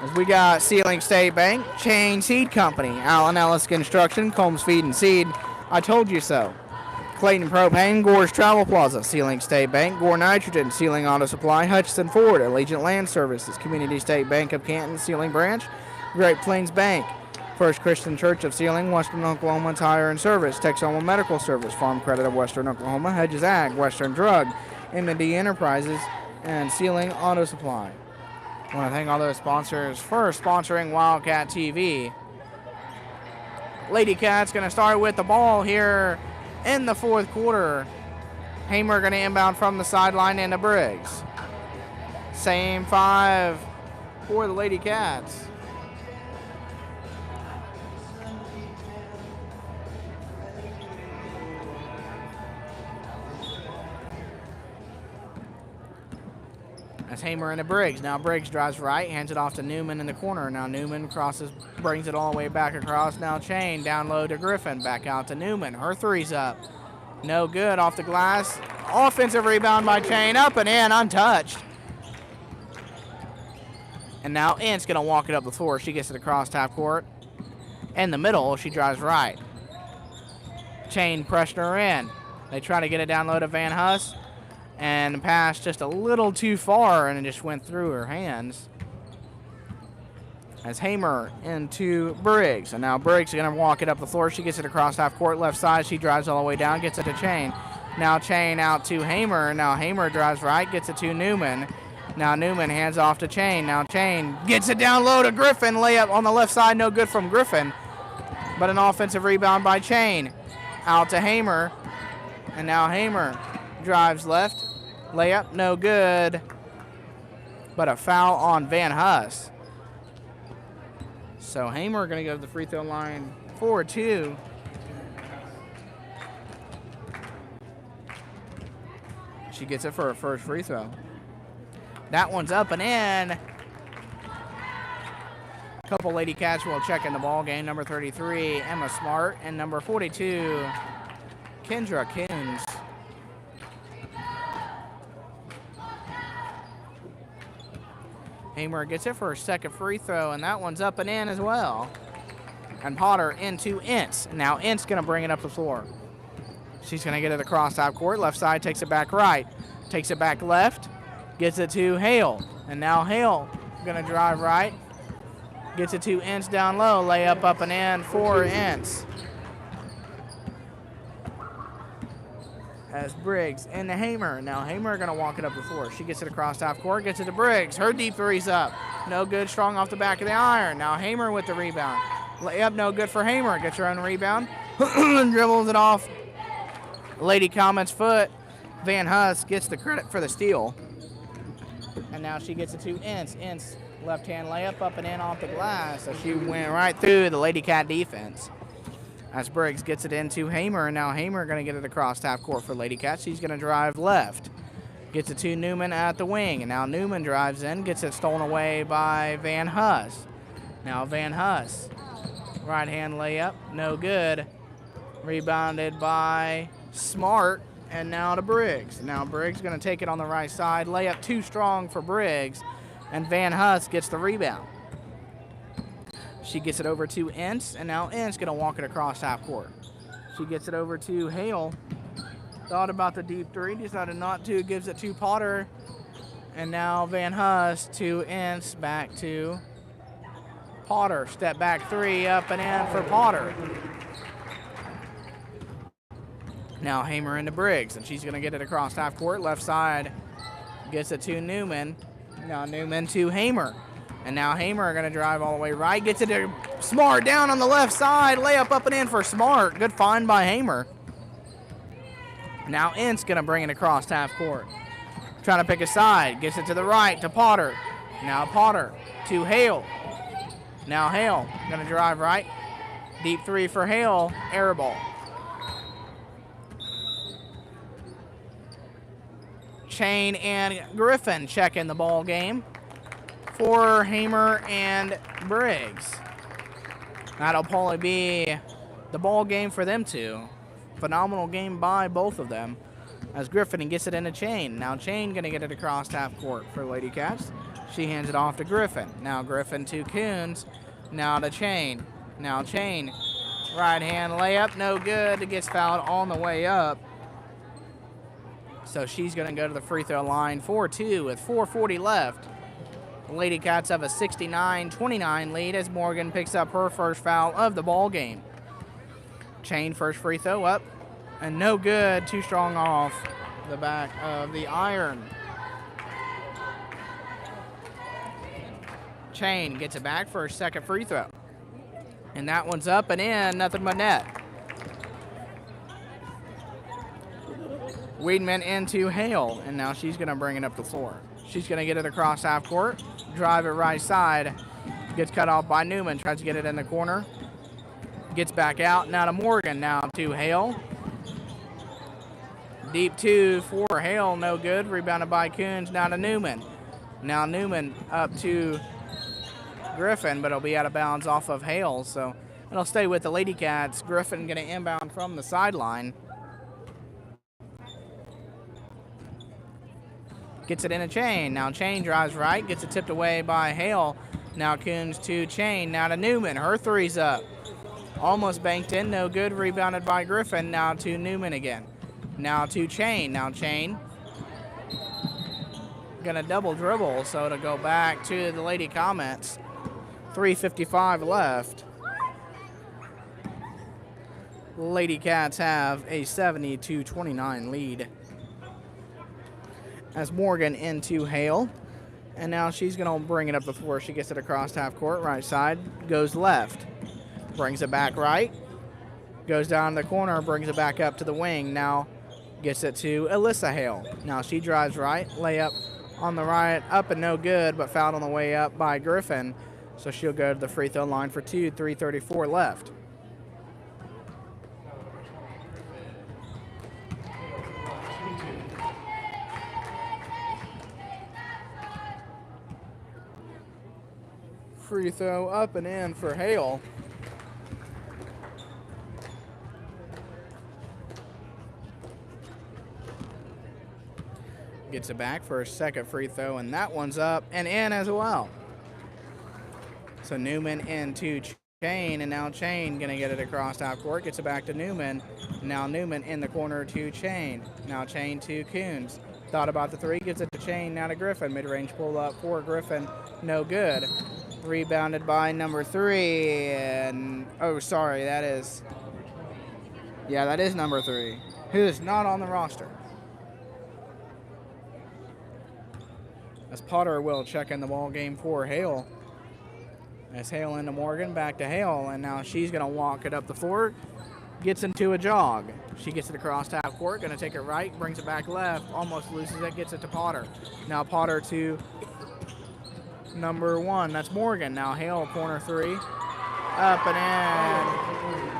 As we got Sealing State Bank, Chain Seed Company, Allen Ellis Construction, Combs Feed and Seed. I told you so. Clayton Propane, Gore's Travel Plaza, Sealing State Bank, Gore Nitrogen, Sealing Auto Supply, Hutchinson Ford, Allegiant Land Services, Community State Bank of Canton, Sealing Branch, Great Plains Bank, First Christian Church of Sealing, Western Oklahoma Tire and Service, Texoma Medical Service, Farm Credit of Western Oklahoma, Hedges Ag, Western Drug, M&D Enterprises, and Sealing Auto Supply. I want to thank all those sponsors for sponsoring Wildcat TV. Lady Cats going to start with the ball here in the fourth quarter. Hamer going to inbound from the sideline into Briggs. Same five for the Lady Cats. That's Hamer into Briggs. Now Briggs drives right, hands it off to Newman in the corner. Now Newman crosses, brings it all the way back across. Now Chain down low to Griffin. Back out to Newman. Her three's up. No good off the glass. Offensive rebound by Chain. Up and in, untouched. And now Ince going to walk it up the floor. She gets it across half court. In the middle, she drives right. Chain pressing her in. They try to get it down low to Van Huss. And the pass just a little too far, and it just went through her hands. As Hamer into Briggs. And now Briggs is going to walk it up the floor. She gets it across half court, left side. She drives all the way down, gets it to Chain. Now Chain out to Hamer. Now Hamer drives right, gets it to Newman. Now Newman hands off to Chain. Now Chain gets it down low to Griffin. Layup on the left side, no good from Griffin. But an offensive rebound by Chain. Out to Hamer. And now Hamer drives left. Layup, no good. But a foul on Van Huss. So Hamer going to go to the free throw line for two. She gets it for her first free throw. That one's up and in. A couple Lady Cats will check in the ball game. Number 33, Emma Smart, and number 42, Kendra Coons. Hamer gets it for her second free throw, and that one's up and in as well. And Potter into Ince. Now Ince going to bring it up the floor. She's going to get it across half court. Left side, takes it back right. Takes it back left. Gets it to Hale. And now Hale going to drive right. Gets it to Ince down low. Layup up and in for Ince. As Briggs into Hamer. Now Hamer going to walk it up the floor. She gets it across half court, gets it to Briggs. Her deep three's up. No good, strong off the back of the iron. Now Hamer with the rebound. Layup no good for Hamer. Gets her own rebound. Dribbles it off Lady Comet's foot. Van Huss gets the credit for the steal. And now she gets it to Ince. Ince left-hand layup up and in off the glass. So she went right through the Lady Cat defense. As Briggs gets it into Hamer, and now Hamer going to get it across half court for Lady Cat. She's going to drive left. Gets it to Newman at the wing, and now Newman drives in, gets it stolen away by Van Huss. Now Van Huss, right-hand layup, no good. Rebounded by Smart, and now to Briggs. Now Briggs going to take it on the right side. Layup too strong for Briggs, and Van Huss gets the rebound. She gets it over to Ince, and now Ince going to walk it across half court. She gets it over to Hale. Thought about the deep three, decided not to, gives it to Potter. And now Van Huss to Ince, back to Potter, step back three, up and in for Potter. Now Hamer into Briggs, and she's going to get it across half court. Left side gets it to Newman. Now Newman to Hamer. And now Hamer going to drive all the way right. Gets it to Smart down on the left side. Layup up and in for Smart. Good find by Hamer. Now Ince going to bring it across half court. Trying to pick a side. Gets it to the right to Potter. Now Potter to Hale. Now Hale going to drive right. Deep three for Hale. Air ball. Chain and Griffin checking the ball game for Hamer and Briggs. That'll probably be the ball game for them two. Phenomenal game by both of them as Griffin gets it into Chain. Now Chain going to get it across half court for Lady Cats. She hands it off to Griffin. Now Griffin to Coons. Now to Chain. Now Chain. Right hand layup. No good. It gets fouled on the way up. So she's going to go to the free throw line for two with 4:40 left. The Lady Cats have a 69-29 lead as Morgan picks up her first foul of the ball game. Chain first free throw up and no good. Too strong off the back of the iron. Chain gets it back for her second free throw. And that one's up and in, nothing but net. Weedman into Hale, and now she's going to bring it up the floor. She's going to get it across half court, drive it right side, gets cut off by Newman, tries to get it in the corner, gets back out, now to Morgan, now to Hale. Deep two for Hale, no good, rebounded by Coons, now to Newman. Now Newman up to Griffin, but it'll be out of bounds off of Hale, so it'll stay with the Lady Cats. Griffin going to inbound from the sideline. Gets it in a Chain. Now Chain drives right, gets it tipped away by Hale. Now Coons to Chain. Now to Newman. Her three's up. Almost banked in, no good. Rebounded by Griffin. Now to Newman again. Now to Chain. Now Chain. Gonna double dribble, so it'll go back to the Lady Comets. 3:55 left. Lady Cats have a 70-29 lead. As Morgan into Hale. And now she's going to bring it up the floor. She gets it across half court, right side, goes left. Brings it back right. Goes down the corner, brings it back up to the wing. Now gets it to Alyssa Hale. Now she drives right, layup on the right, up and no good, but fouled on the way up by Griffin. So she'll go to the free throw line for two, 3:34 left. Free throw up and in for Hale. Gets it back for a second free throw, and that one's up and in as well. So Newman into Chain, and now Chain going to get it across half court. Gets it back to Newman. Now Newman in the corner to Chain. Now Chain to Coons. Thought about the three, gets it to Chain, now to Griffin. Mid-range pull up for Griffin, no good. Rebounded by number three, and oh, sorry, that is number three, who is not on the roster. As Potter will check in the ball game for Hale. As Hale into Morgan, back to Hale, and now she's going to walk it up the floor. Gets into a jog. She gets it across half court, going to take it right, brings it back left, almost loses it, gets it to Potter. Now Potter to number one, that's Morgan. Now Hale, corner three, up and in.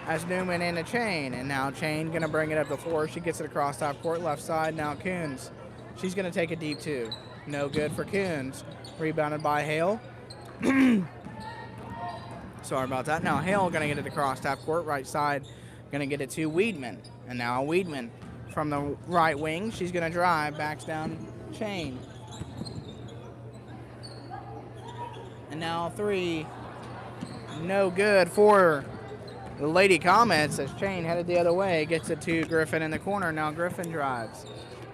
As Newman in a Chain, and now Chain going to bring it up the floor. She gets it across half court, left side. Now Coons. She's going to take a deep two. No good for Coons. Rebounded by Hale. Sorry about that. Now Hale going to get it across half court, right side. Going to get it to Weedman. And now Weedman from the right wing. She's going to drive, backs down Chain. And now three. No good for the Lady Comets as Chain headed the other way. Gets it to Griffin in the corner. Now Griffin drives.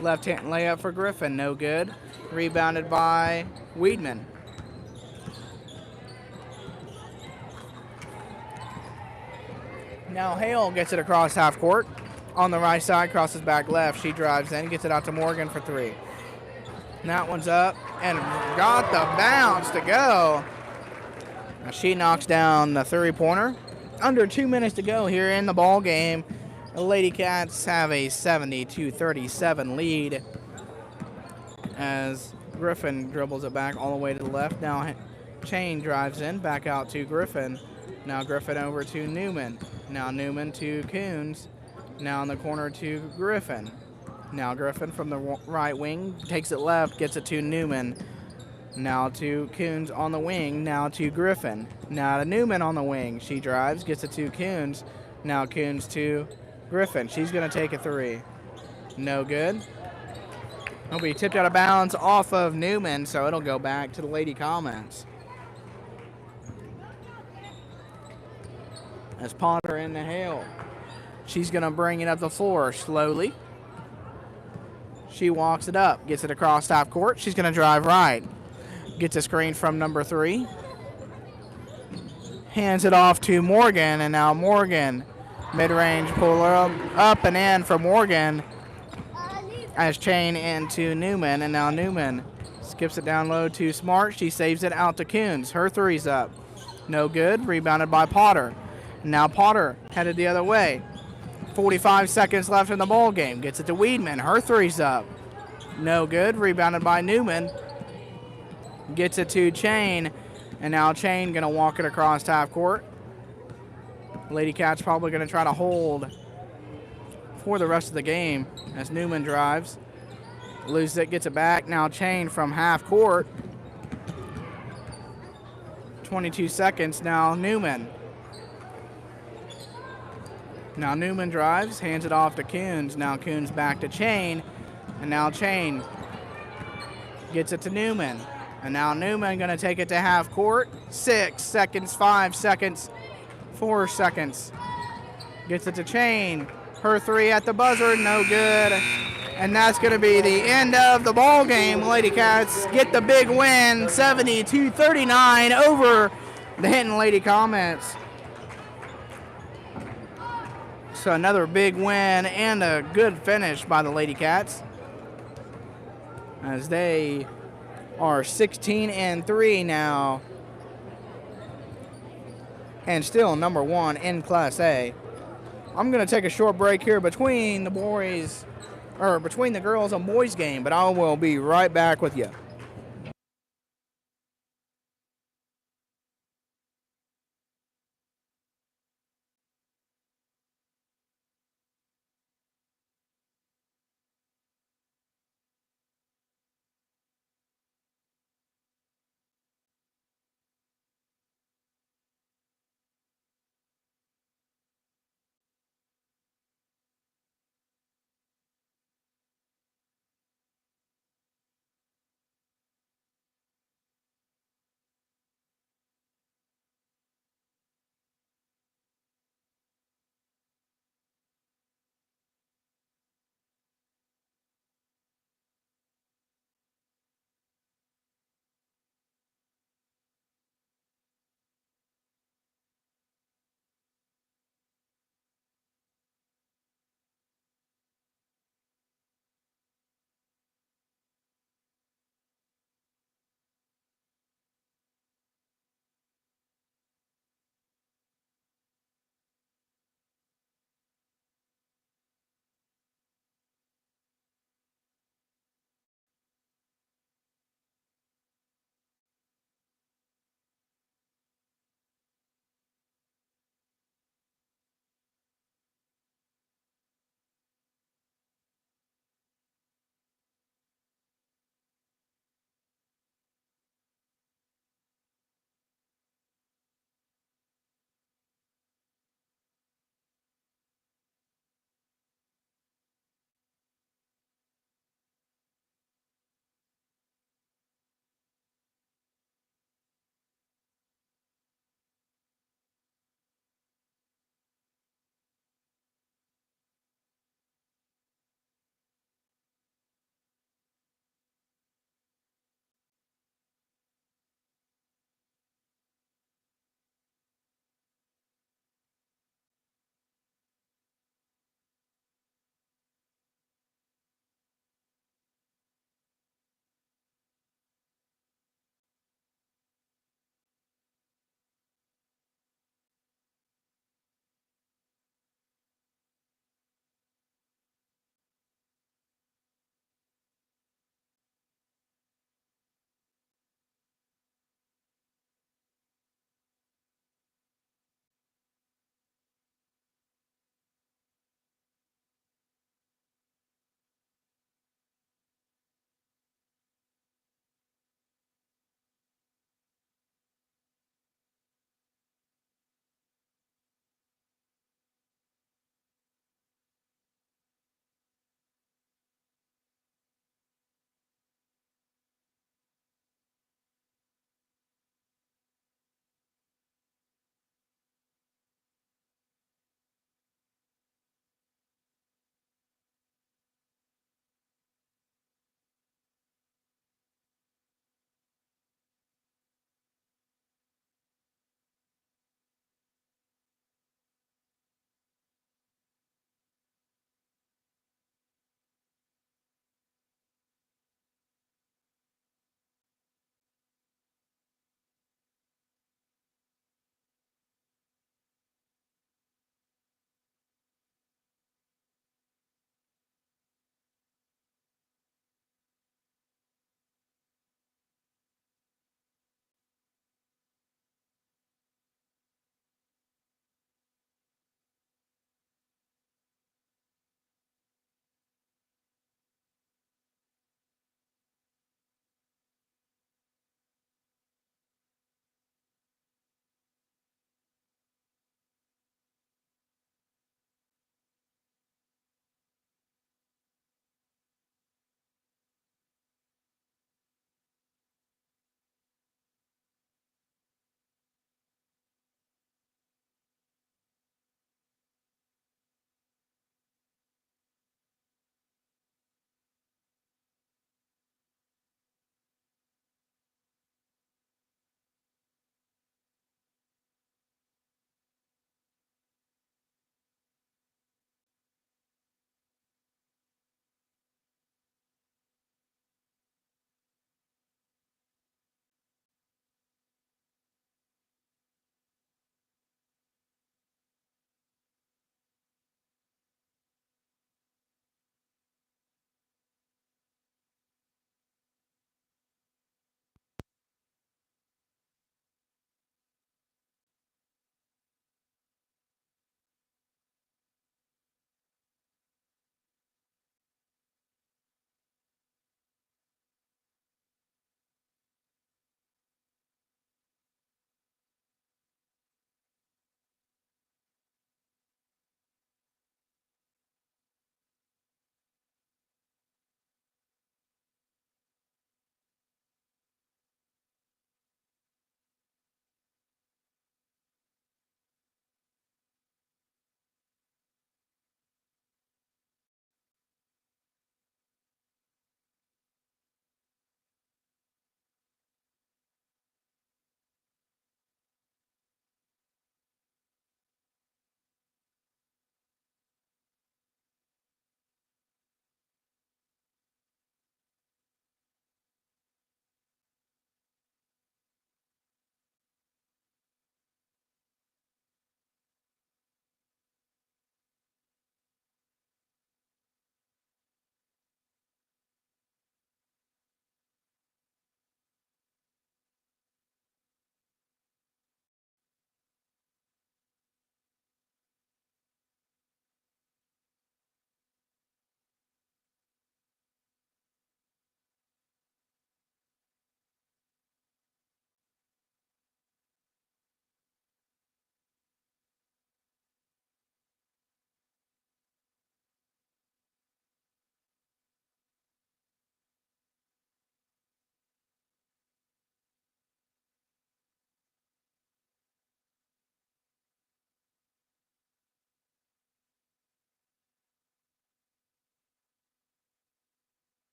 Left hand layup for Griffin. No good. Rebounded by Weedman. Now Hale gets it across half court. On the right side, crosses back left. She drives in, gets it out to Morgan for three. And that one's up and got the bounce to go. Now she knocks down the three-pointer. Under 2 minutes to go here in the ball game. The Lady Cats have a 70-37 lead as Griffin dribbles it back all the way to the left. Now Chain drives in, back out to Griffin. Now Griffin over to Newman. Now Newman to Coons. Now in the corner to Griffin. Now Griffin from the right wing takes it left, gets it to Newman. Now to Coons on the wing. Now to Griffin. Now to Newman on the wing. She drives, gets it to Coons. Now Coons to Griffin. She's going to take a three. No good. It'll be tipped out of bounds off of Newman, so it'll go back to the Lady Comments. As Potter in the Hale. She's going to bring it up the floor slowly. She walks it up, gets it across half court. She's going to drive right. Gets a screen from number three. Hands it off to Morgan, and now Morgan, mid-range puller up and in for Morgan. As Chain into Newman, and now Newman skips it down low to Smart. She saves it out to Coons. Her three's up. No good. Rebounded by Potter. Now Potter headed the other way. 45 seconds left in the ball game. Gets it to Weedman. Her three's up. No good. Rebounded by Newman. Gets it to Chain. And now Chain going to walk it across half court. Lady Cats probably going to try to hold for the rest of the game as Newman drives. Loses it, gets it back. Now Chain from half court. 22 seconds. Now Newman. Now Newman drives, hands it off to Coons. Now Coons back to Chain. And now Chain gets it to Newman. And now Newman going to take it to half court. 6 seconds, 5 seconds, 4 seconds. Gets it to Chain. Her three at the buzzer, no good. And that's going to be the end of the ball game. Lady Cats get the big win, 72-39 over the Hinton Lady Comments. So another big win and a good finish by the Lady Cats, as they are 16-3 now, and still number one in Class A. I'm going to take a short break here between the girls and boys game, but I will be right back with you.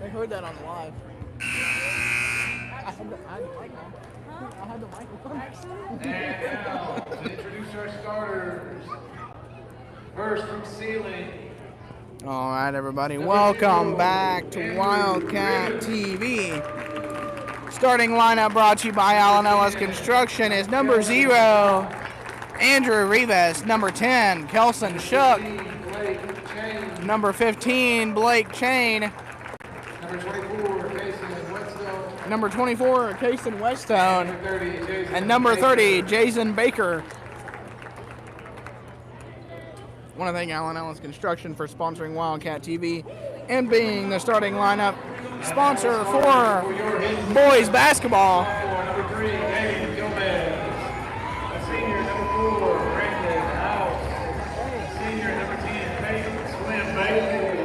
heard that on the live. I had the mic on. I had the mic on. And now, to introduce our starters. First from Sealing. All right, everybody. Welcome back to Wildcat TV. Starting lineup brought to you by Allen Ellis Construction is number 0, Andrew Rivas. Number 10, Kelson Shook. Number 15, Blake Chain. Number 24, Kason Whetstone. And number 30, Jason Baker. I want to thank Allen Ellis Construction for sponsoring Wildcat TV and being the starting lineup sponsor for boys basketball. Number 3, Dave Gomez. Senior, number 4, Brandon House. Senior, number 10, Peyton Slim Bailey.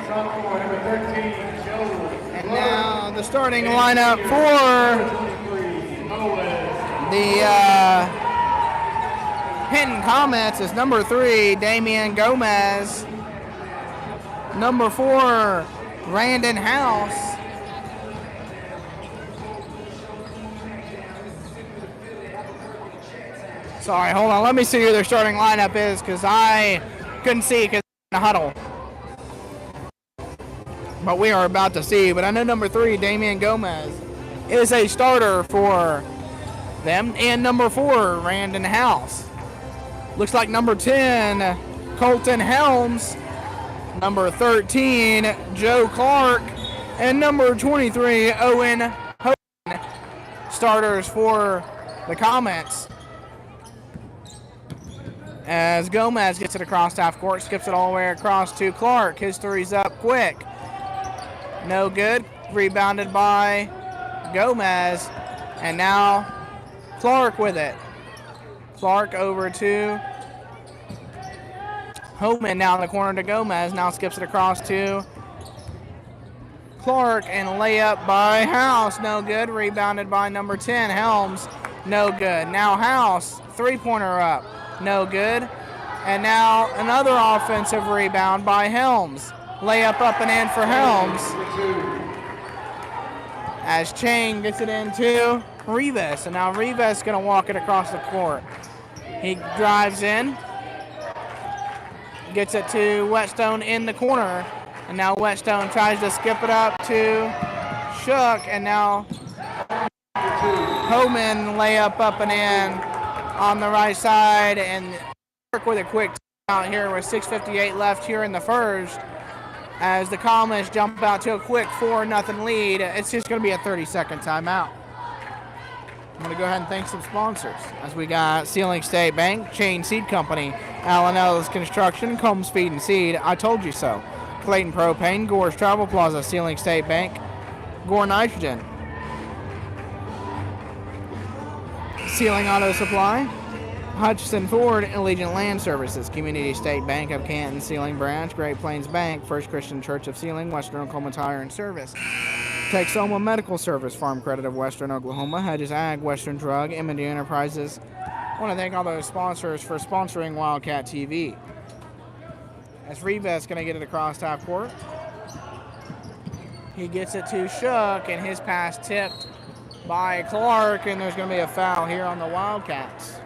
Sophomore, number 13, Joe. And now the starting lineup for the Hinton Comets is number 3, Damian Gomez. Number 4, Brandon House. Sorry, hold on. Let me see who their starting lineup is because I couldn't see because in the huddle. But we are about to see. But I know number 3, Damian Gomez, is a starter for them. And number 4, Brandon House. Looks like number 10, Colton Helms. Number 13, Joe Clark. And number 23, Owen Hogan. Starters for the Comets. As Gomez gets it across half court, skips it all the way across to Clark. His three's up quick. No good. Rebounded by Gomez. And now Clark with it. Clark over to Homan, now in the corner to Gomez. Now skips it across to Clark and layup by House. No good. Rebounded by number 10, Helms. No good. Now House, three-pointer up. No good. And now another offensive rebound by Helms. Layup up and in for Helms. As Chang gets it into Rivas. And now Rivas is going to walk it across the court. He drives in. Gets it to Whetstone in the corner. And now Whetstone tries to skip it up to Shook. And now Homan layup up and in on the right side. And Clark with a quick timeout here with 6:58 left here in the first. As the Comets jump out to a quick 4-0 lead. It's just going to be a 30-second timeout. I'm going to go ahead and thank some sponsors. As we got Sealing State Bank, Chain Seed Company, Allen Ellis Construction, Combs Feed and Seed, I Told You So, Clayton Propane, Gore's Travel Plaza, Sealing State Bank, Gore Nitrogen, Sealing Auto Supply, Hutchinson Ford, Allegiant Land Services, Community State Bank of Canton, Sealing Branch, Great Plains Bank, First Christian Church of Sealing, Western Oklahoma Tire and Service, Texoma Medical Service, Farm Credit of Western Oklahoma, Hedges Ag, Western Drug, M&D Enterprises. I want to thank all those sponsors for sponsoring Wildcat TV. As Rivas going to get it across half court. He gets it to Shook, and his pass tipped by Clark, and there's going to be a foul here on the Wildcats.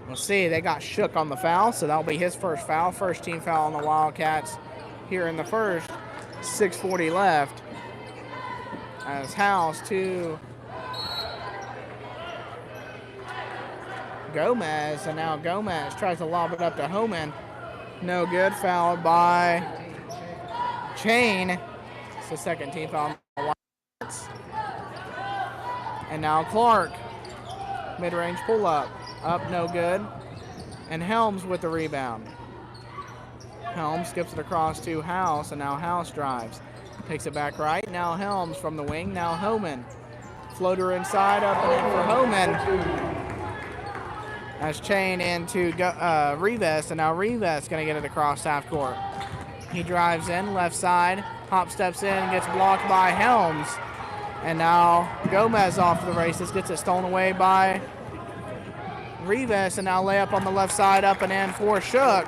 We'll see. They got Shook on the foul, so that'll be his first foul. First team foul on the Wildcats here in the first. 6:40 left. As House to Gomez, and now Gomez tries to lob it up to Homan. No good. Fouled by Chain. It's the second team foul on the Wildcats. And now Clark. Mid-range pull-up. Up, no good. And Helms with the rebound. Helms skips it across to House, and now House drives. Takes it back right. Now Helms from the wing. Now Homan. Floater inside, up and in for Homan. As Chain into Rivas, and now Rivas going to get it across half court. He drives in, left side. Hop steps in, gets blocked by Helms. And now Gomez off to the races, gets it stolen away by Rivas, and now layup on the left side, up and in for Shook.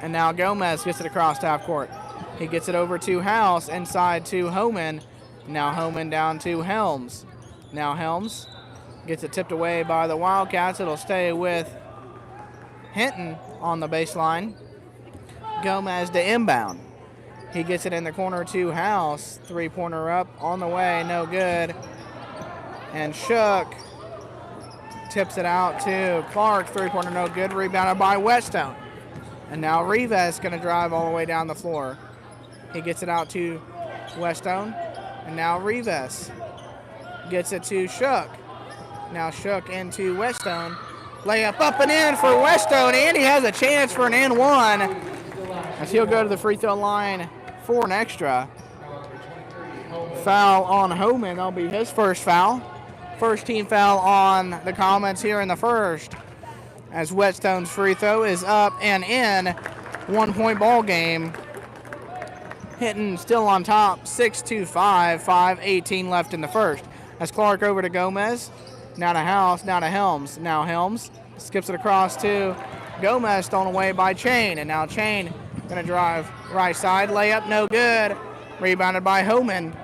And now Gomez gets it across half court. He gets it over to House, inside to Homan. Now Homan down to Helms. Now Helms gets it tipped away by the Wildcats. It'll stay with Hinton on the baseline. Gomez to inbound. He gets it in the corner to House. Three-pointer up on the way, no good. And Shook tips it out to Clark. Three-pointer no good, rebounded by Whetstone. And now Rivas going to drive all the way down the floor. He gets it out to Whetstone. And now Rivas gets it to Shook. Now Shook into Whetstone. Layup up and in for Whetstone, and he has a chance for an N1 as he'll go to the free throw line for an extra. Foul on Homan. That'll be his first foul. First team foul on the Comets here in the first, as Whetstone's free throw is up and in. 1 point ball game. Hinton still on top, 6-2-5, 5:18 left in the first. As Clark over to Gomez. Now to House, now to Helms. Now Helms skips it across to Gomez, stolen away by Chain. And now Chain going to drive right side, layup, no good. Rebounded by Homan.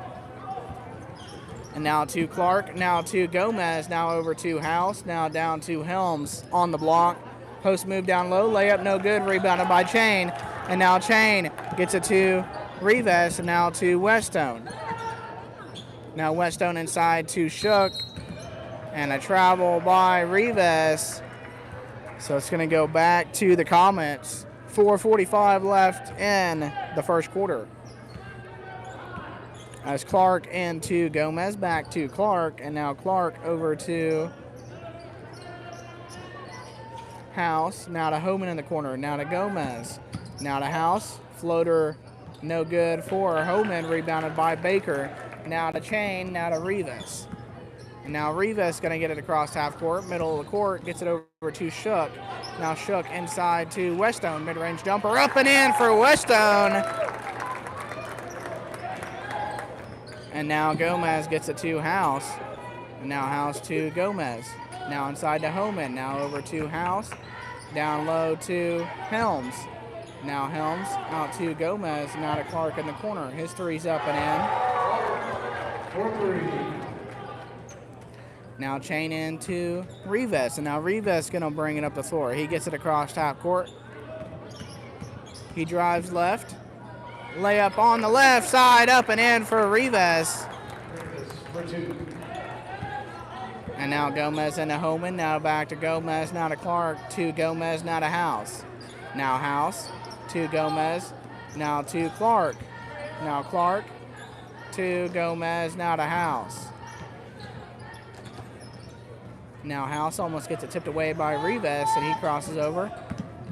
And now to Clark, now to Gomez, now over to House, now down to Helms on the block. Post move down low, layup, no good. Rebounded by Chain. And now Chain gets it to Rivas, and now to Whetstone. Now Whetstone inside to Shook. And a travel by Rivas. So it's going to go back to the Comets. 4:45 left in the first quarter. As Clark into Gomez, back to Clark. And now Clark over to House. Now to Homan in the corner. Now to Gomez. Now to House. Floater no good for Homan. Rebounded by Baker. Now to Chain. Now to Rivas. And now Rivas going to get it across half court, middle of the court, gets it over to Shook. Now Shook inside to Whetstone, mid-range jumper up and in for Whetstone. And now Gomez gets it to House. And now House to Gomez. Now inside to Homan, now over to House. Down low to Helms. Now Helms out to Gomez, now to Clark in the corner. His three's up and in. 4-3. Now Chain into Rivas, and now Rivas going to bring it up the floor. He gets it across half court. He drives left. Layup on the left side, up and in for Rivas. And now Gomez into Homan, now back to Gomez, now to Clark, to Gomez, now to House. Now House to Gomez, now to Clark. Now Clark to Gomez, now to House. Now House almost gets it tipped away by Rivas, and he crosses over.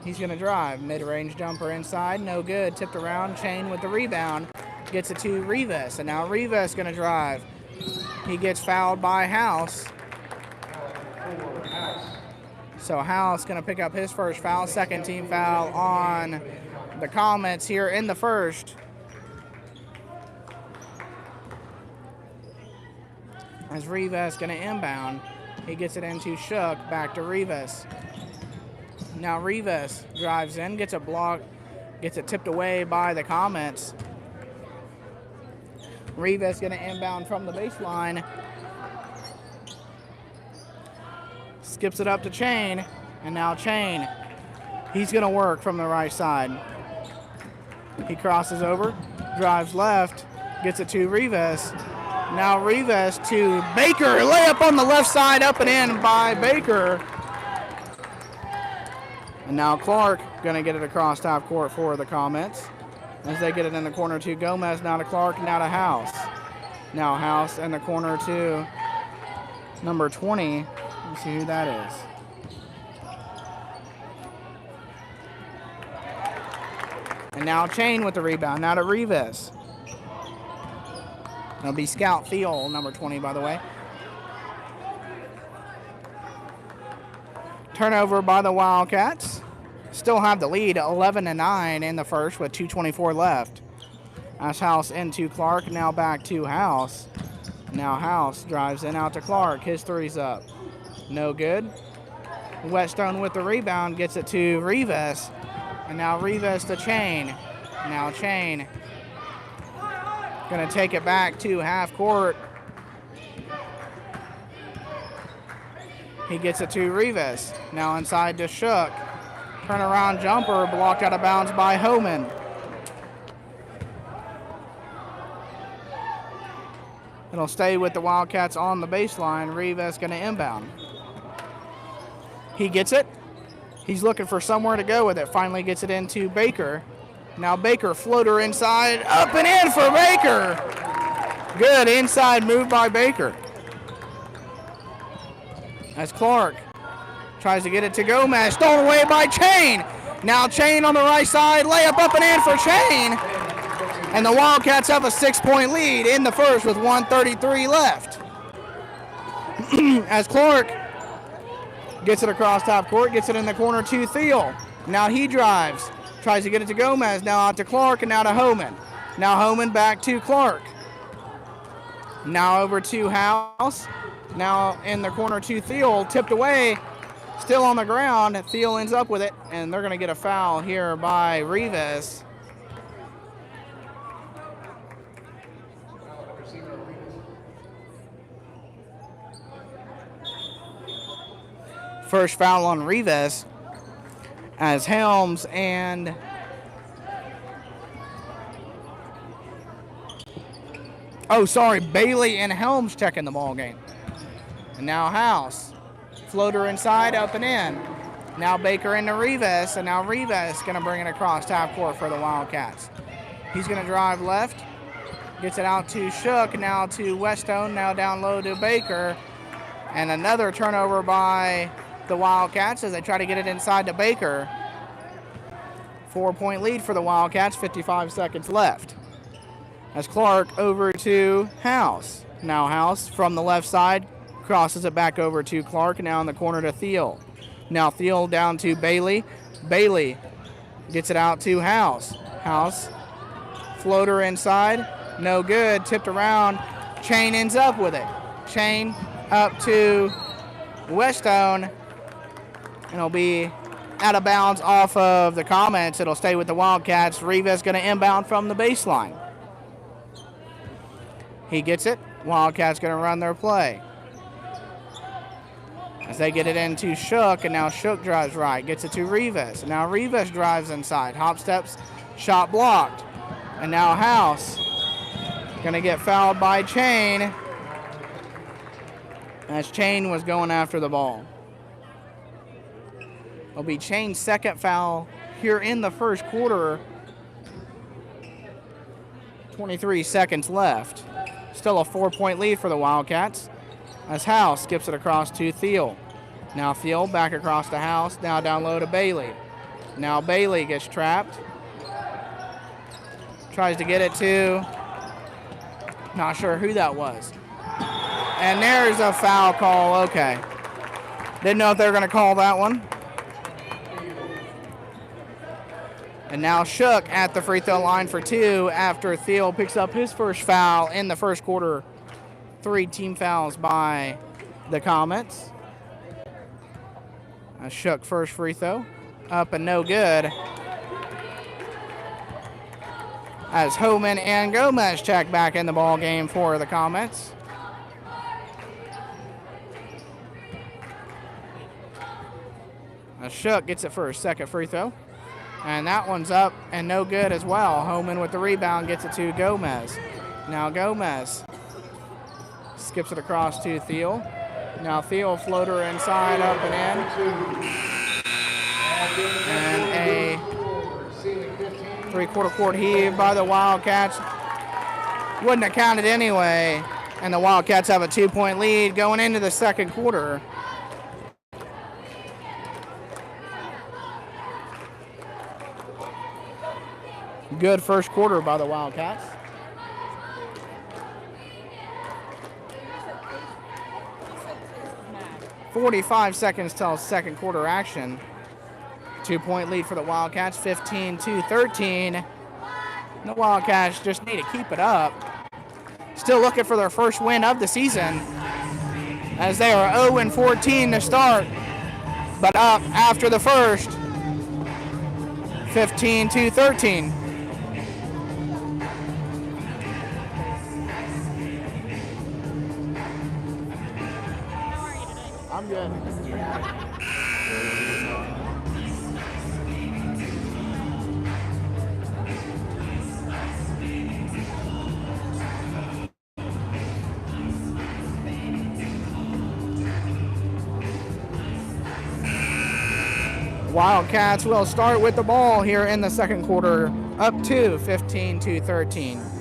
He's going to drive. Mid-range jumper inside, no good. Tipped around, Chain with the rebound. Gets it to Rivas, and now Rivas going to drive. He gets fouled by House. So House going to pick up his first foul. Second team foul on the Comets here in the first. As Rivas going to inbound. He gets it into Shook, back to Rivas. Now Rivas drives in, gets a block, gets it tipped away by the Comets. Rivas going to inbound from the baseline. Skips it up to Chain, and now Chain. He's going to work from the right side. He crosses over, drives left, gets it to Rivas. Now Rivas to Baker. Layup on the left side, up and in by Baker. And now Clark going to get it across half court for the Comets. As they get it in the corner to Gomez, now to Clark, now to House. Now House in the corner to number 20. Let's see who that is. And now Chain with the rebound, now to Rivas. It'll be Scout Thiel, number 20, by the way. Turnover by the Wildcats. Still have the lead, 11-9 in the first with 2:24 left. As House into Clark, now back to House. Now House drives in out to Clark. His three's up. No good. Whetstone with the rebound, gets it to Rivas. And now Rivas to Chain. Now Chain going to take it back to half court. He gets it to Rivas. Now inside to Shook. Turnaround jumper blocked out of bounds by Homan. It'll stay with the Wildcats on the baseline. Rivas going to inbound. He gets it. He's looking for somewhere to go with it. Finally gets it into Baker. Now Baker, floater inside, up and in for Baker. Good inside move by Baker. As Clark tries to get it to Gomez, stolen away by Chain. Now Chain on the right side, layup up and in for Chain. And the Wildcats have a 6-point lead in the first with 1:33 left. As Clark gets it across top court, gets it in the corner to Thiel. Now he drives, tries to get it to Gomez, now out to Clark and now to Homan. Now Homan back to Clark. Now over to House. Now in the corner to Thiel, tipped away, still on the ground. Thiel ends up with it, and they're going to get a foul here by Rivas. First foul on Rivas as Helms and Bailey and Helms checking the ball game. And now House. Floater inside, up and in. Now Baker into Rivas, and now Rivas going to bring it across top court for the Wildcats. He's going to drive left. Gets it out to Shook, now to Westone, now down low to Baker. And another turnover by the Wildcats as they try to get it inside to Baker. 4-point lead for the Wildcats, 55 seconds left. As Clark over to House. Now House from the left side crosses it back over to Clark, now in the corner to Thiel. Now Thiel down to Bailey. Bailey gets it out to House. House, floater inside, no good, tipped around. Chain ends up with it. Chain up to Westone, and it'll be out of bounds off of the comments. It'll stay with the Wildcats. Rivas going to inbound from the baseline. He gets it. Wildcats going to run their play. As they get it into Shook, and now Shook drives right, gets it to Rivas. Now Rivas drives inside, hop steps, shot blocked. And now House going to get fouled by Chain, as Chain was going after the ball. It'll be Chain's second foul here in the first quarter. 23 seconds left. Still a 4-point lead for the Wildcats. As House skips it across to Thiel. Now Thiel back across to House. Now down low to Bailey. Now Bailey gets trapped. Tries to get it to, not sure who that was. And there's a foul call. Okay. Didn't know if they were going to call that one. And now Shook at the free throw line for two after Thiel picks up his first foul in the first quarter. 3 team fouls by the Comets. Shook first free throw. Up and no good. As Homan and Gomez check back in the ball game for the Comets. Shook gets it for his second free throw. And that one's up and no good as well. Homan with the rebound gets it to Gomez. Now Gomez skips it across to Thiel. Now Thiel floater inside, up and in. And a three-quarter court heave by the Wildcats. Wouldn't have counted anyway. And the Wildcats have a 2-point lead going into the second quarter. Good first quarter by the Wildcats. .45 seconds till second quarter action. 2-point lead for the Wildcats, 15-13. The Wildcats just need to keep it up. Still looking for their first win of the season, as they are 0-14 to start, but up after the first. 15-13. How are you today? I'm good. Wildcats will start with the ball here in the second quarter, up to 15-13.